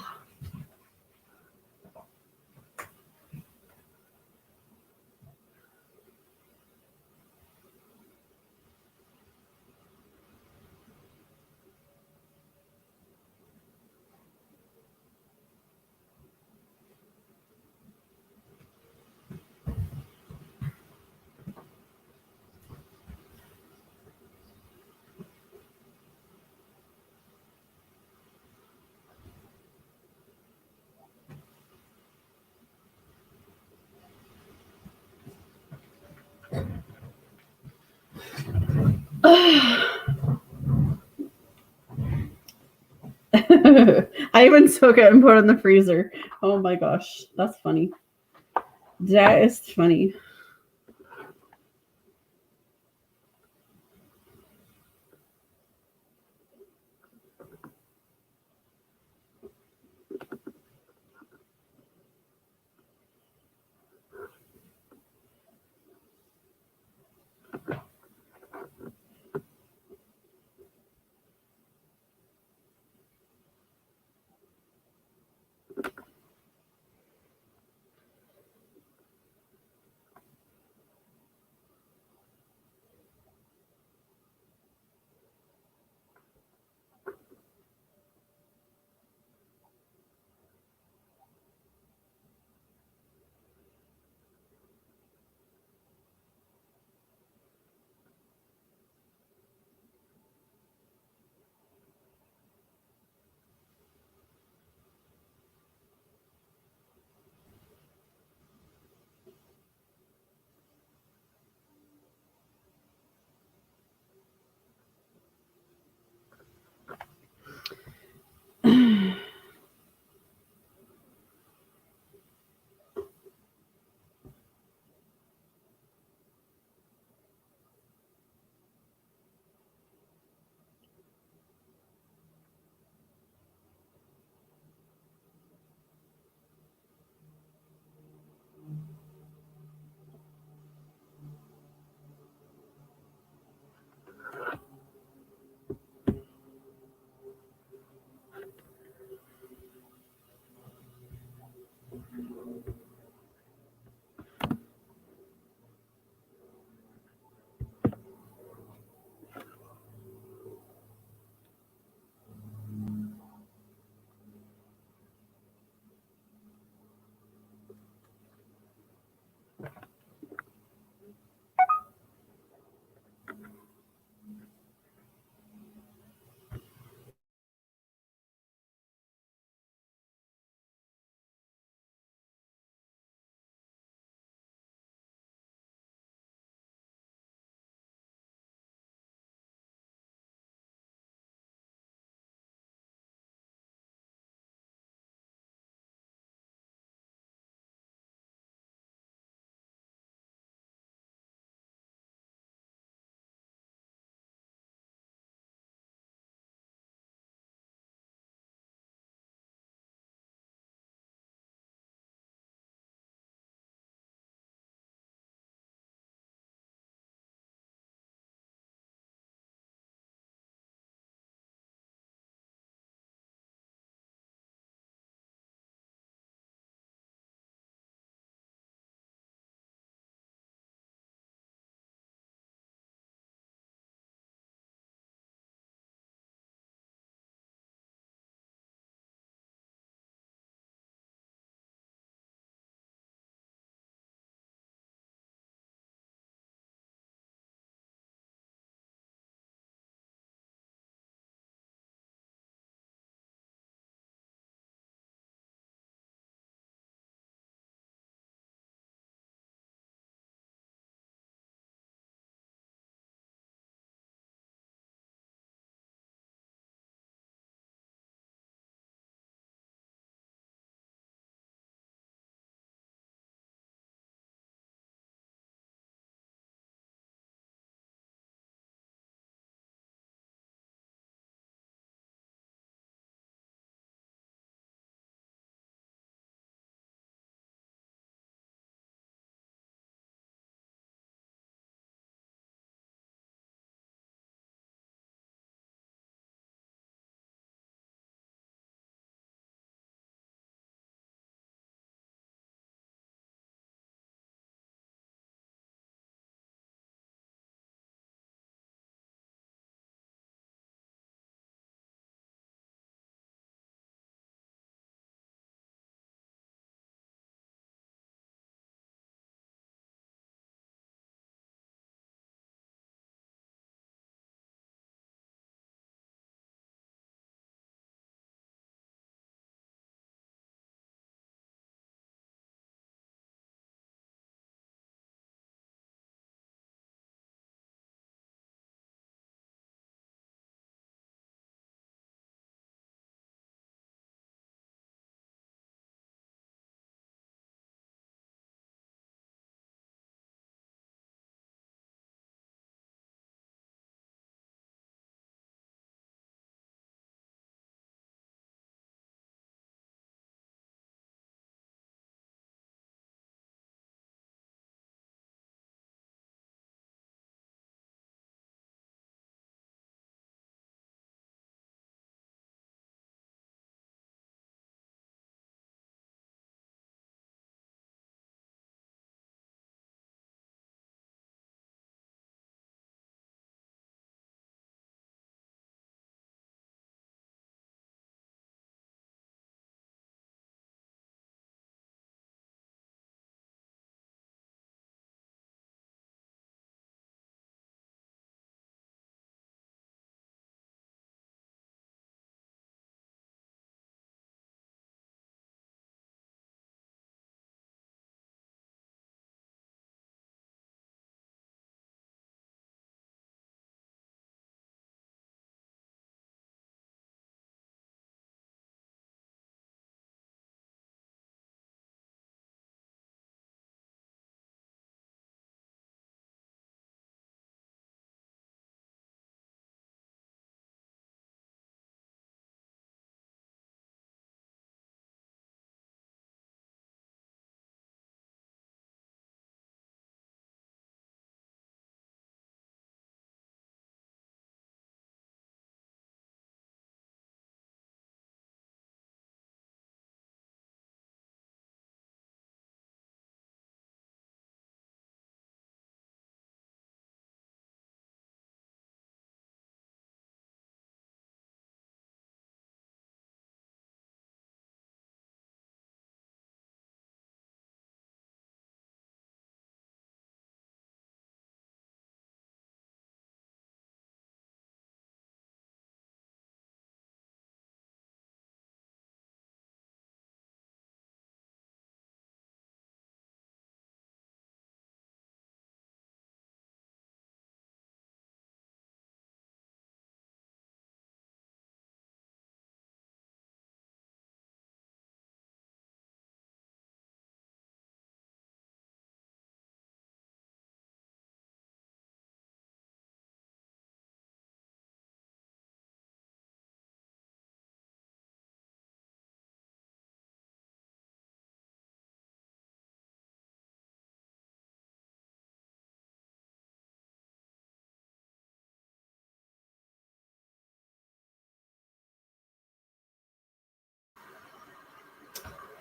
I even took it and put it in the freezer. Oh my gosh, that's funny. That is funny.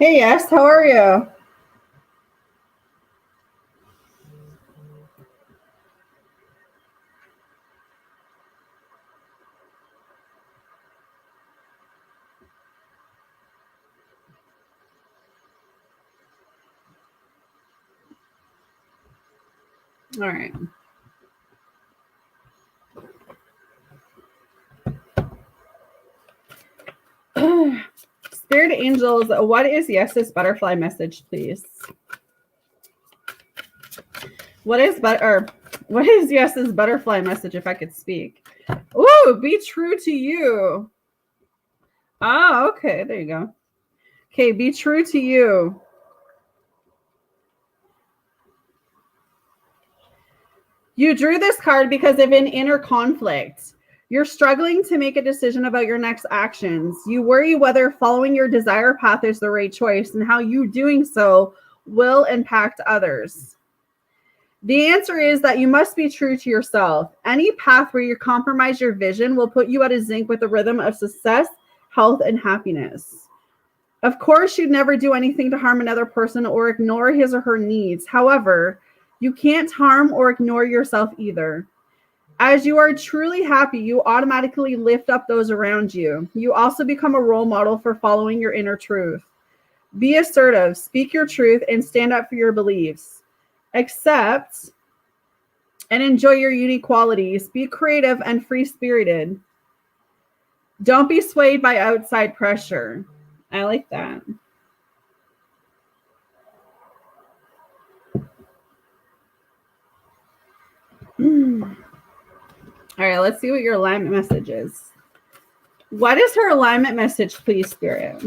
Hey, yes, how are you? All right. Spirit angels, what is Yes's butterfly message, please? What is Yes's butterfly message if I could speak? Ooh, be true to you. Oh, okay, there you go. Okay, be true to you. You drew this card because of an inner conflict. You're struggling to make a decision about your next actions. You worry whether following your desire path is the right choice and how you doing so will impact others. The answer is that you must be true to yourself. Any path where you compromise your vision will put you out of sync with the rhythm of success, health, and happiness. Of course, you'd never do anything to harm another person or ignore his or her needs. However, you can't harm or ignore yourself either. As you are truly happy, you automatically lift up those around you. You also become a role model for following your inner truth. Be assertive, speak your truth, and stand up for your beliefs. Accept and enjoy your unique qualities. Be creative and free spirited. Don't be swayed by outside pressure. I like that. All right, let's see what your alignment message is. What is her alignment message, please, Spirit?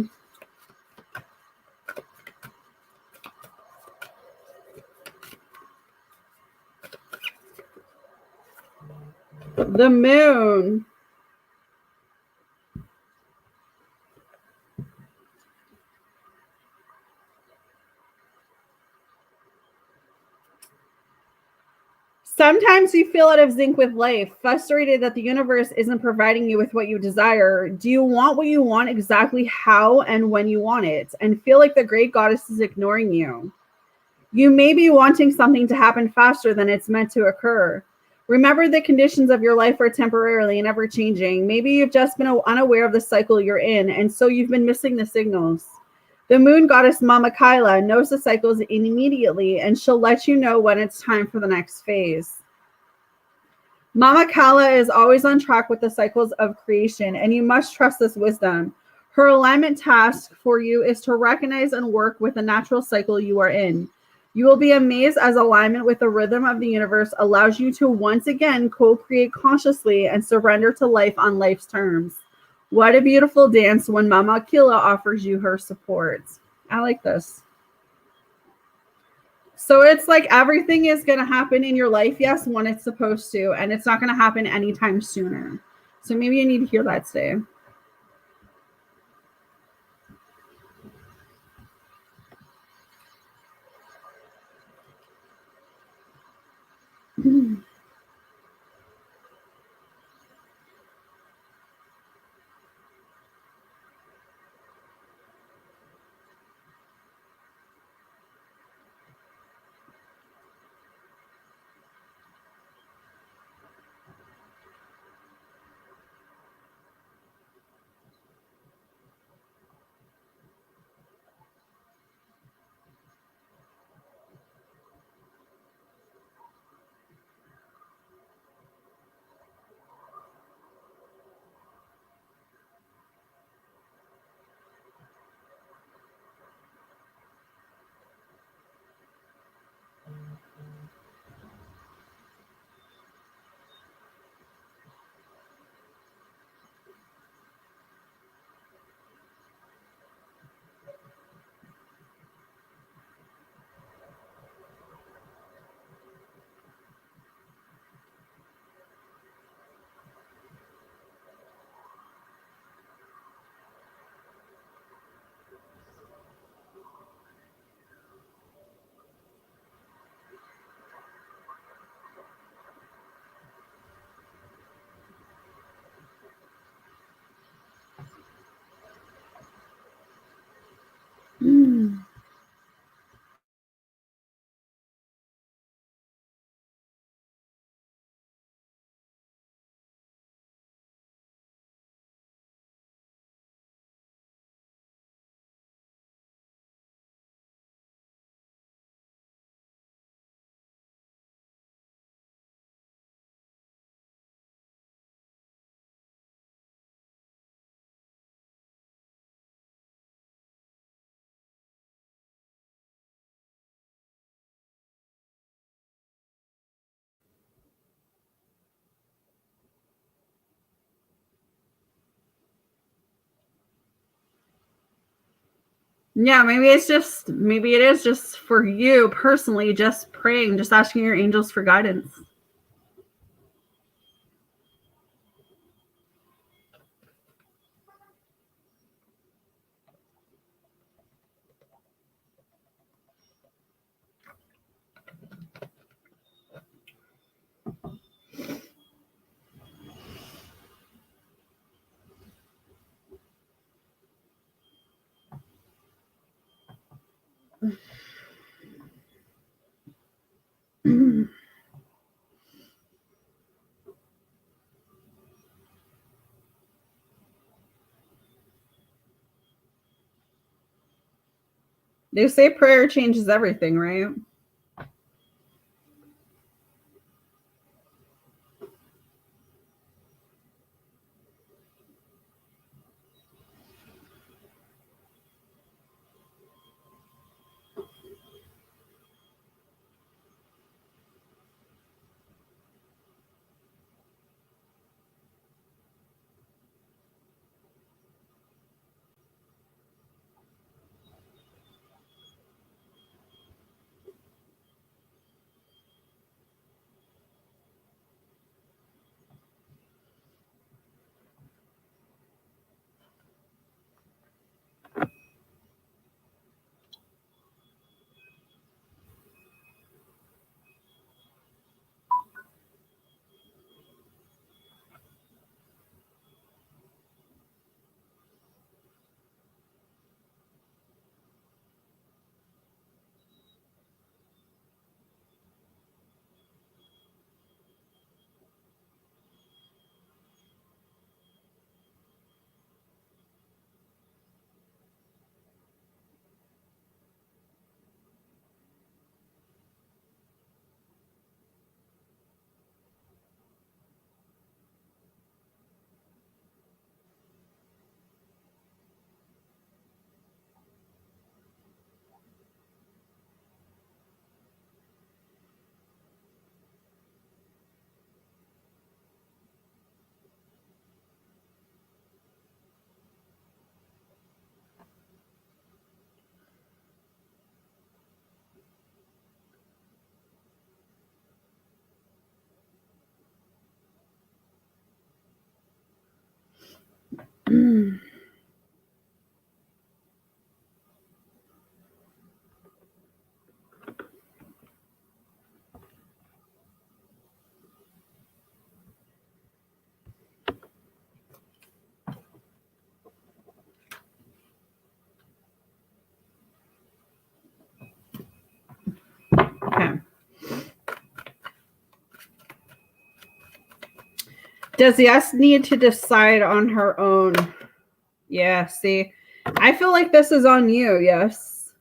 The moon. Sometimes you feel out of sync with life, frustrated that the universe isn't providing you with what you desire. Do you want what you want exactly how and when you want it, and feel like the great goddess is ignoring you? You may be wanting something to happen faster than it's meant to occur. Remember, the conditions of your life are temporarily and ever changing. Maybe you've just been unaware of the cycle you're in, and so you've been missing the signals. The moon goddess Mama Kyla knows the cycles immediately, and she'll let you know when it's time for the next phase. Mama Kyla is always on track with the cycles of creation, and you must trust this wisdom. Her alignment task for you is to recognize and work with the natural cycle you are in. You will be amazed as alignment with the rhythm of the universe allows you to once again co-create consciously and surrender to life on life's terms. What a beautiful dance when Mama Kyla offers you her support. I like this. So it's like everything is going to happen in your life, yes, when it's supposed to, and it's not going to happen anytime sooner. So maybe you need to hear that today. Yeah, maybe it is just for you personally, just praying, just asking your angels for guidance. They say prayer changes everything, right? Okay. Does yes need to decide on her own? Yeah, see. I feel like this is on you, yes.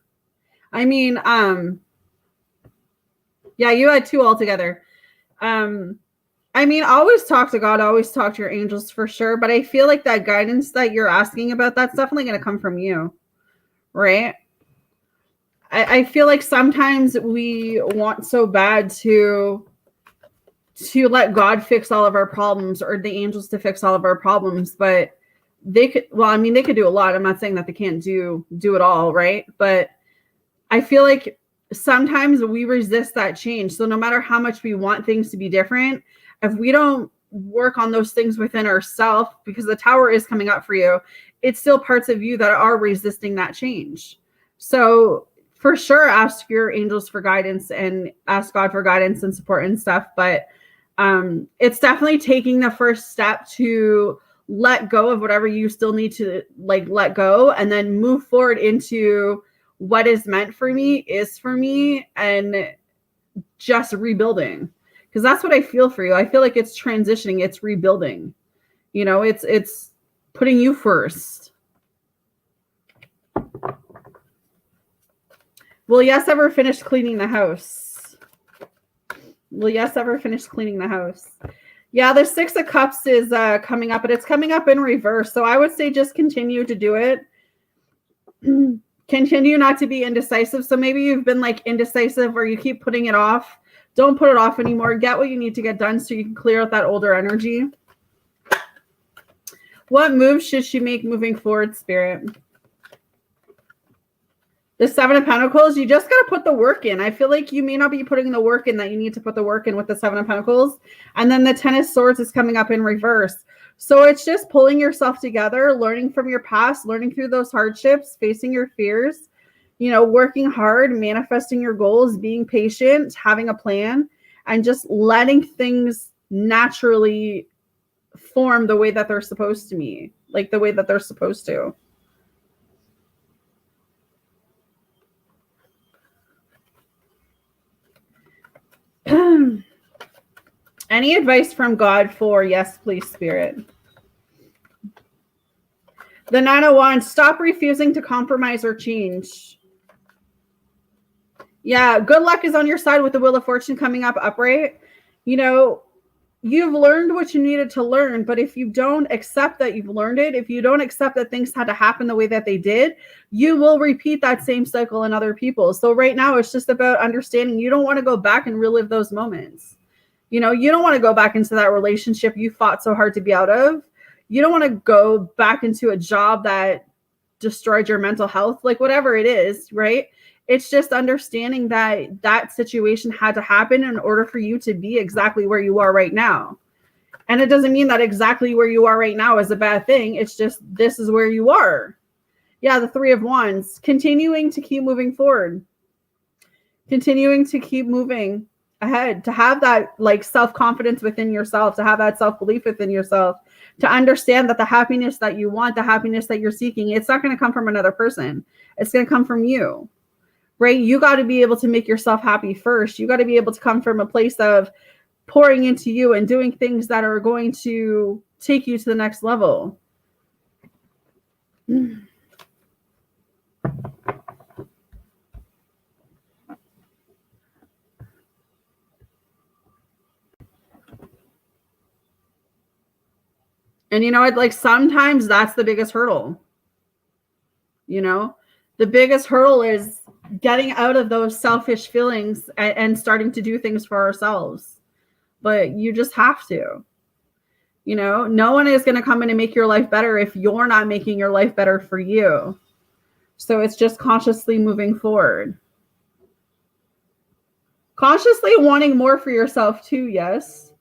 I mean, yeah, you had two altogether. I mean, always talk to God, always talk to your angels for sure, but I feel like that guidance that you're asking about, that's definitely going to come from you, right? I feel like sometimes we want so bad to let God fix all of our problems or the angels to fix all of our problems, but they could, well, I mean, they could do a lot. I'm not saying that they can't do it all, right? But I feel like sometimes we resist that change. So no matter how much we want things to be different, if we don't work on those things within ourselves, because the tower is coming up for you, it's still parts of you that are resisting that change. So for sure, ask your angels for guidance and ask God for guidance and support and stuff. But it's definitely taking the first step to let go of whatever you still need to like let go and then move forward into what is meant for me is for me and just rebuilding, because that's what I feel for you. I feel like it's transitioning, it's rebuilding, you know, it's putting you first. Will yes ever finish cleaning the house? Will yes ever finish cleaning the house? Yeah, the Six of Cups is coming up, but it's coming up in reverse. So I would say just continue to do it. Continue not to be indecisive. So maybe you've been like indecisive or you keep putting it off. Don't put it off anymore. Get what you need to get done so you can clear out that older energy. What moves should she make moving forward, Spirit? The Seven of Pentacles, you just got to put the work in. I feel like you may not be putting the work in that you need to put the work in with the Seven of Pentacles. And then the Ten of Swords is coming up in reverse. So it's just pulling yourself together, learning from your past, learning through those hardships, facing your fears, working hard, manifesting your goals, being patient, having a plan, and just letting things naturally form the way that they're supposed to be, like the way that they're supposed to. Any advice from God for yes, please, Spirit? The Nine of Wands, stop refusing to compromise or change. Yeah, good luck is on your side with the Wheel of Fortune coming up upright. You've learned what you needed to learn, but if you don't accept that you've learned it, if you don't accept that things had to happen the way that they did, you will repeat that same cycle in other people. So right now, it's just about understanding you don't want to go back and relive those moments. You don't want to go back into that relationship you fought so hard to be out of. You don't want to go back into a job that destroyed your mental health, like whatever it is, right? It's just understanding that that situation had to happen in order for you to be exactly where you are right now. And it doesn't mean that exactly where you are right now is a bad thing. It's just this is where you are. Yeah, the Three of Wands, continuing to keep moving forward, continuing to keep moving ahead, to have that like self-confidence within yourself, to have that self-belief within yourself, to understand that the happiness that you want, the happiness that you're seeking, it's not going to come from another person. It's going to come from you. Right? You got to be able to make yourself happy first. You got to be able to come from a place of pouring into you and doing things that are going to take you to the next level. And like sometimes that's the biggest hurdle. The biggest hurdle is getting out of those selfish feelings and starting to do things for ourselves. But you just have to. No one is going to come in and make your life better if you're not making your life better for you. So it's just consciously moving forward. Consciously wanting more for yourself too, yes.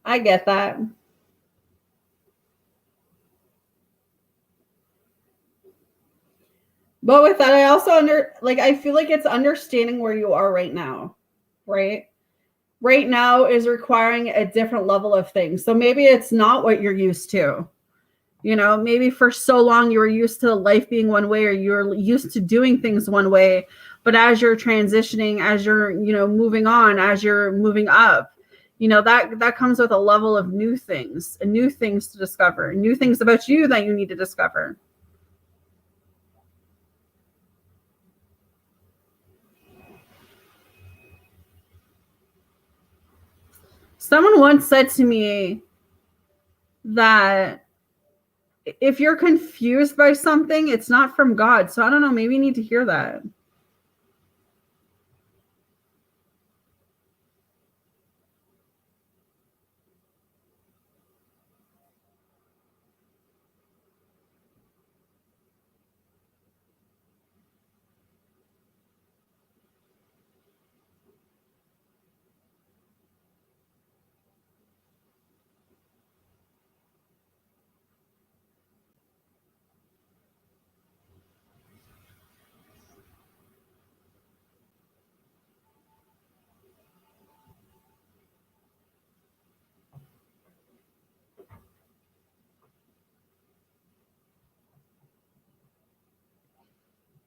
I get that. But with that, I also I feel like it's understanding where you are right now, right? Right now is requiring a different level of things. So maybe it's not what you're used to. Maybe for so long you were used to life being one way, or you're used to doing things one way. But as you're transitioning, as you're, moving on, as you're moving up, that comes with a level of new things to discover, new things about you that you need to discover. Someone once said to me that if you're confused by something, it's not from God. So I don't know, maybe you need to hear that.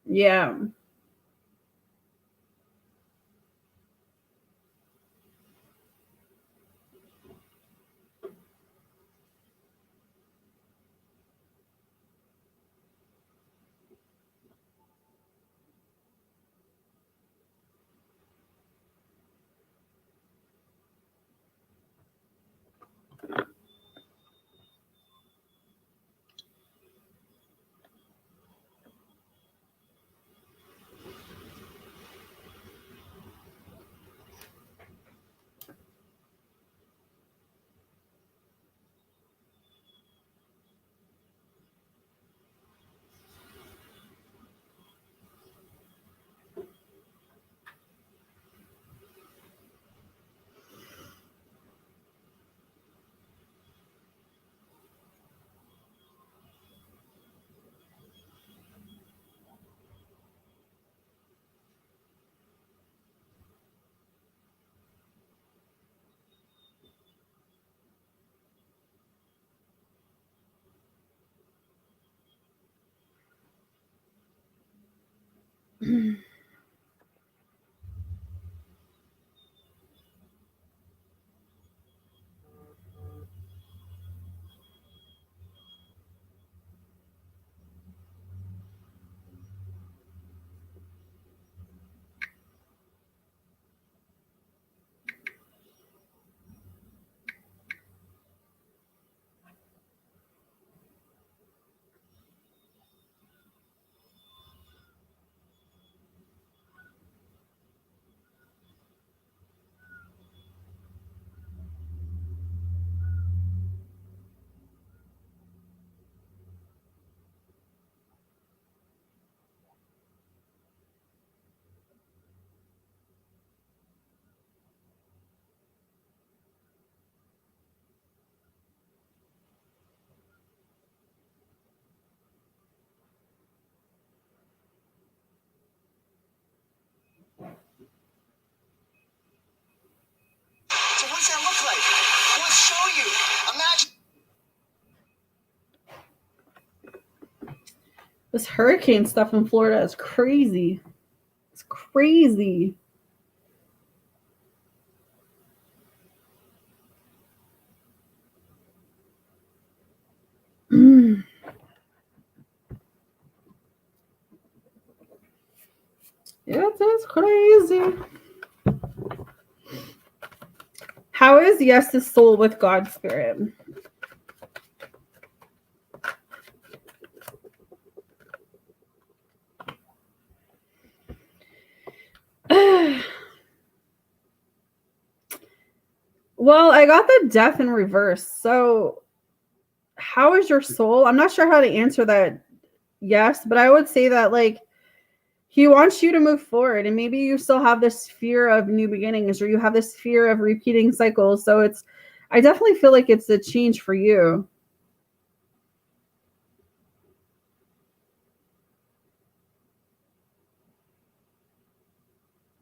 Yeah.
So what's that look like? Let's show you. Imagine.
This hurricane stuff in Florida is crazy. It's crazy. It is crazy. How is Yes's soul with God's spirit? Well, I got the death in reverse. So, how is your soul? I'm not sure how to answer that. Yes, but I would say that like he wants you to move forward, and maybe you still have this fear of new beginnings, or you have this fear of repeating cycles. So I definitely feel like it's a change for you.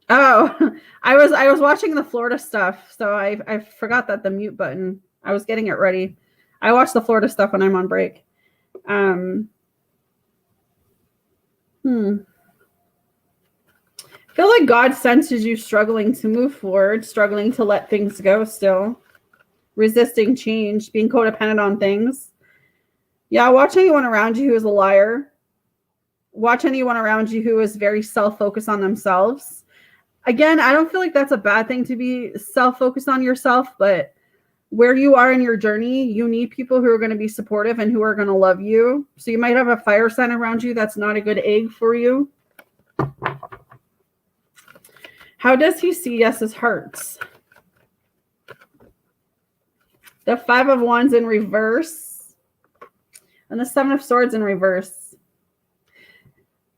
Oh, I was watching the Florida stuff, so I forgot that the mute button. I was getting it ready. I watch the Florida stuff when I'm on break. Um, I feel like God senses you struggling to move forward, struggling to let things go still, resisting change, being codependent on things. Yeah, watch anyone around you who is a liar. Watch anyone around you who is very self-focused on themselves. Again, I don't feel like that's a bad thing to be self-focused on yourself, but where you are in your journey, you need people who are going to be supportive and who are going to love you. So you might have a fire sign around you that's not a good egg for you. How does he see Yes's hearts? The 5 of Wands in reverse and the 7 of Swords in reverse.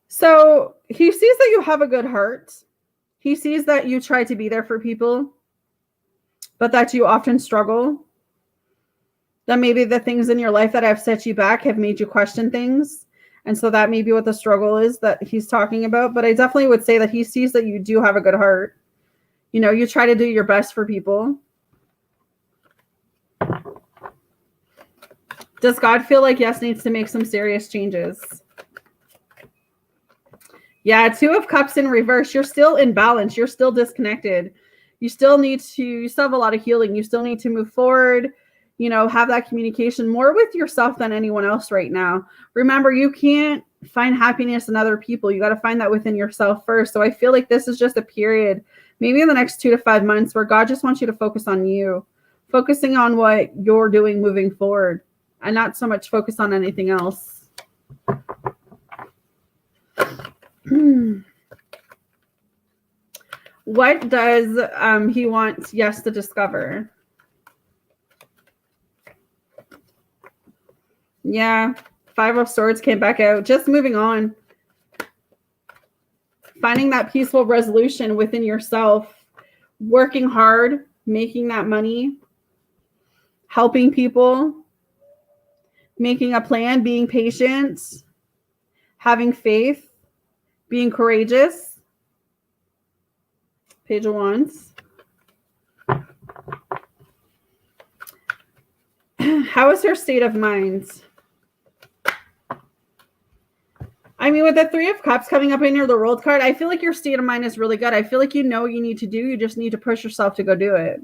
So he sees that you have a good heart. He sees that you try to be there for people, but that you often struggle. That maybe the things in your life that have set you back have made you question things. And so that may be what the struggle is that he's talking about. But I definitely would say that he sees that you do have a good heart. You know, you try to do your best for people. Does God feel like Yes needs to make some serious changes? Yeah, Two of Cups in reverse. You're still in balance. You're still disconnected. You still have a lot of healing. You still need to move forward, have that communication more with yourself than anyone else right now. Remember, you can't find happiness in other people. You got to find that within yourself first. So I feel like this is just a period, maybe in the next 2 to 5 months, where God just wants you to focus on you, focusing on what you're doing moving forward, and not so much focus on anything else. What does he want Yes to discover? Yeah, Five of Swords came back out. Just moving on. Finding that peaceful resolution within yourself. Working hard, making that money. Helping people. Making a plan, being patient. Having faith. Being courageous. Page of Wands. How is her state of mind? I mean, with the Three of Cups coming up in the World card, I feel like your state of mind is really good. I feel like you know what you need to do. You just need to push yourself to go do it,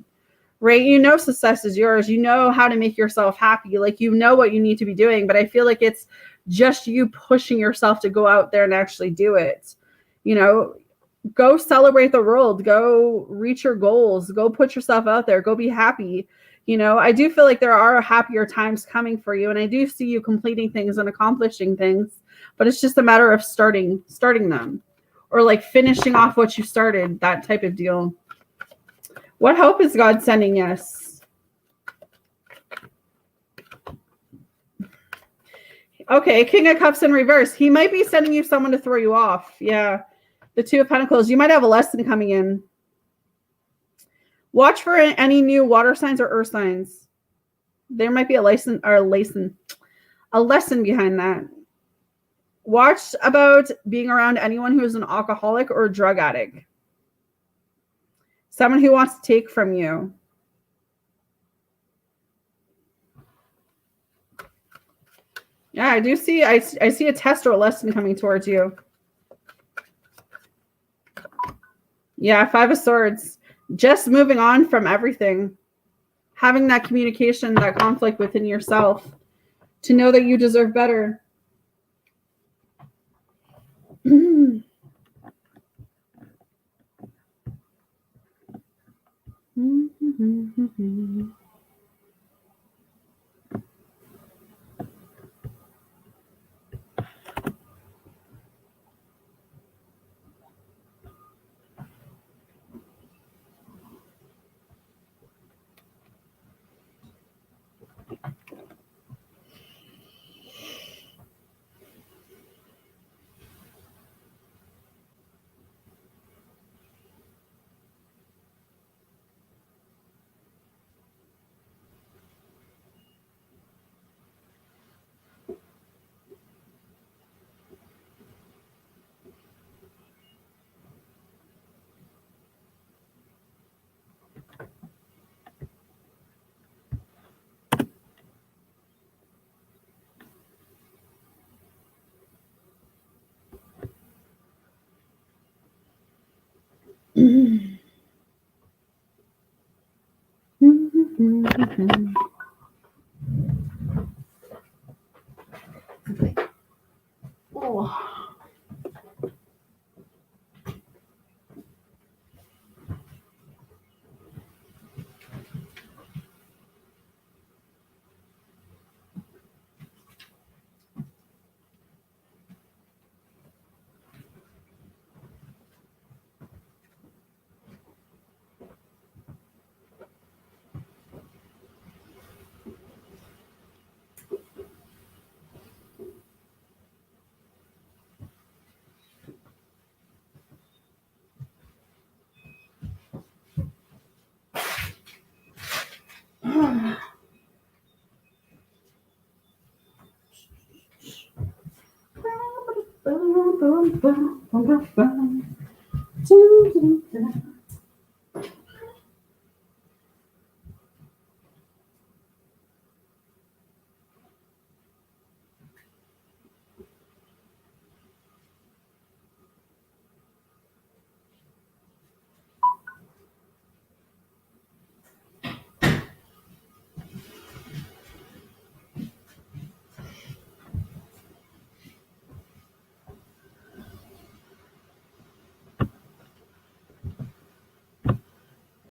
right? You know success is yours. You know how to make yourself happy. Like, you know what you need to be doing. But I feel like it's just you pushing yourself to go out there and actually do it. Go celebrate the world. Go reach your goals. Go put yourself out there. Go be happy. I do feel like there are happier times coming for you. And I do see you completing things and accomplishing things. But it's just a matter of starting them, or like finishing off what you started, that type of deal. What hope is God sending Yes? Okay, King of Cups in reverse. He might be sending you someone to throw you off. Yeah. The Two of Pentacles. You might have a lesson coming in. Watch for any new water signs or earth signs. There might be a lesson behind that. Watch about being around anyone who is an alcoholic or a drug addict. Someone who wants to take from you. Yeah, I do see, I see a test or a lesson coming towards you. Yeah, Five of Swords. Just moving on from everything. Having that communication, that conflict within yourself to know that you deserve better. Oh.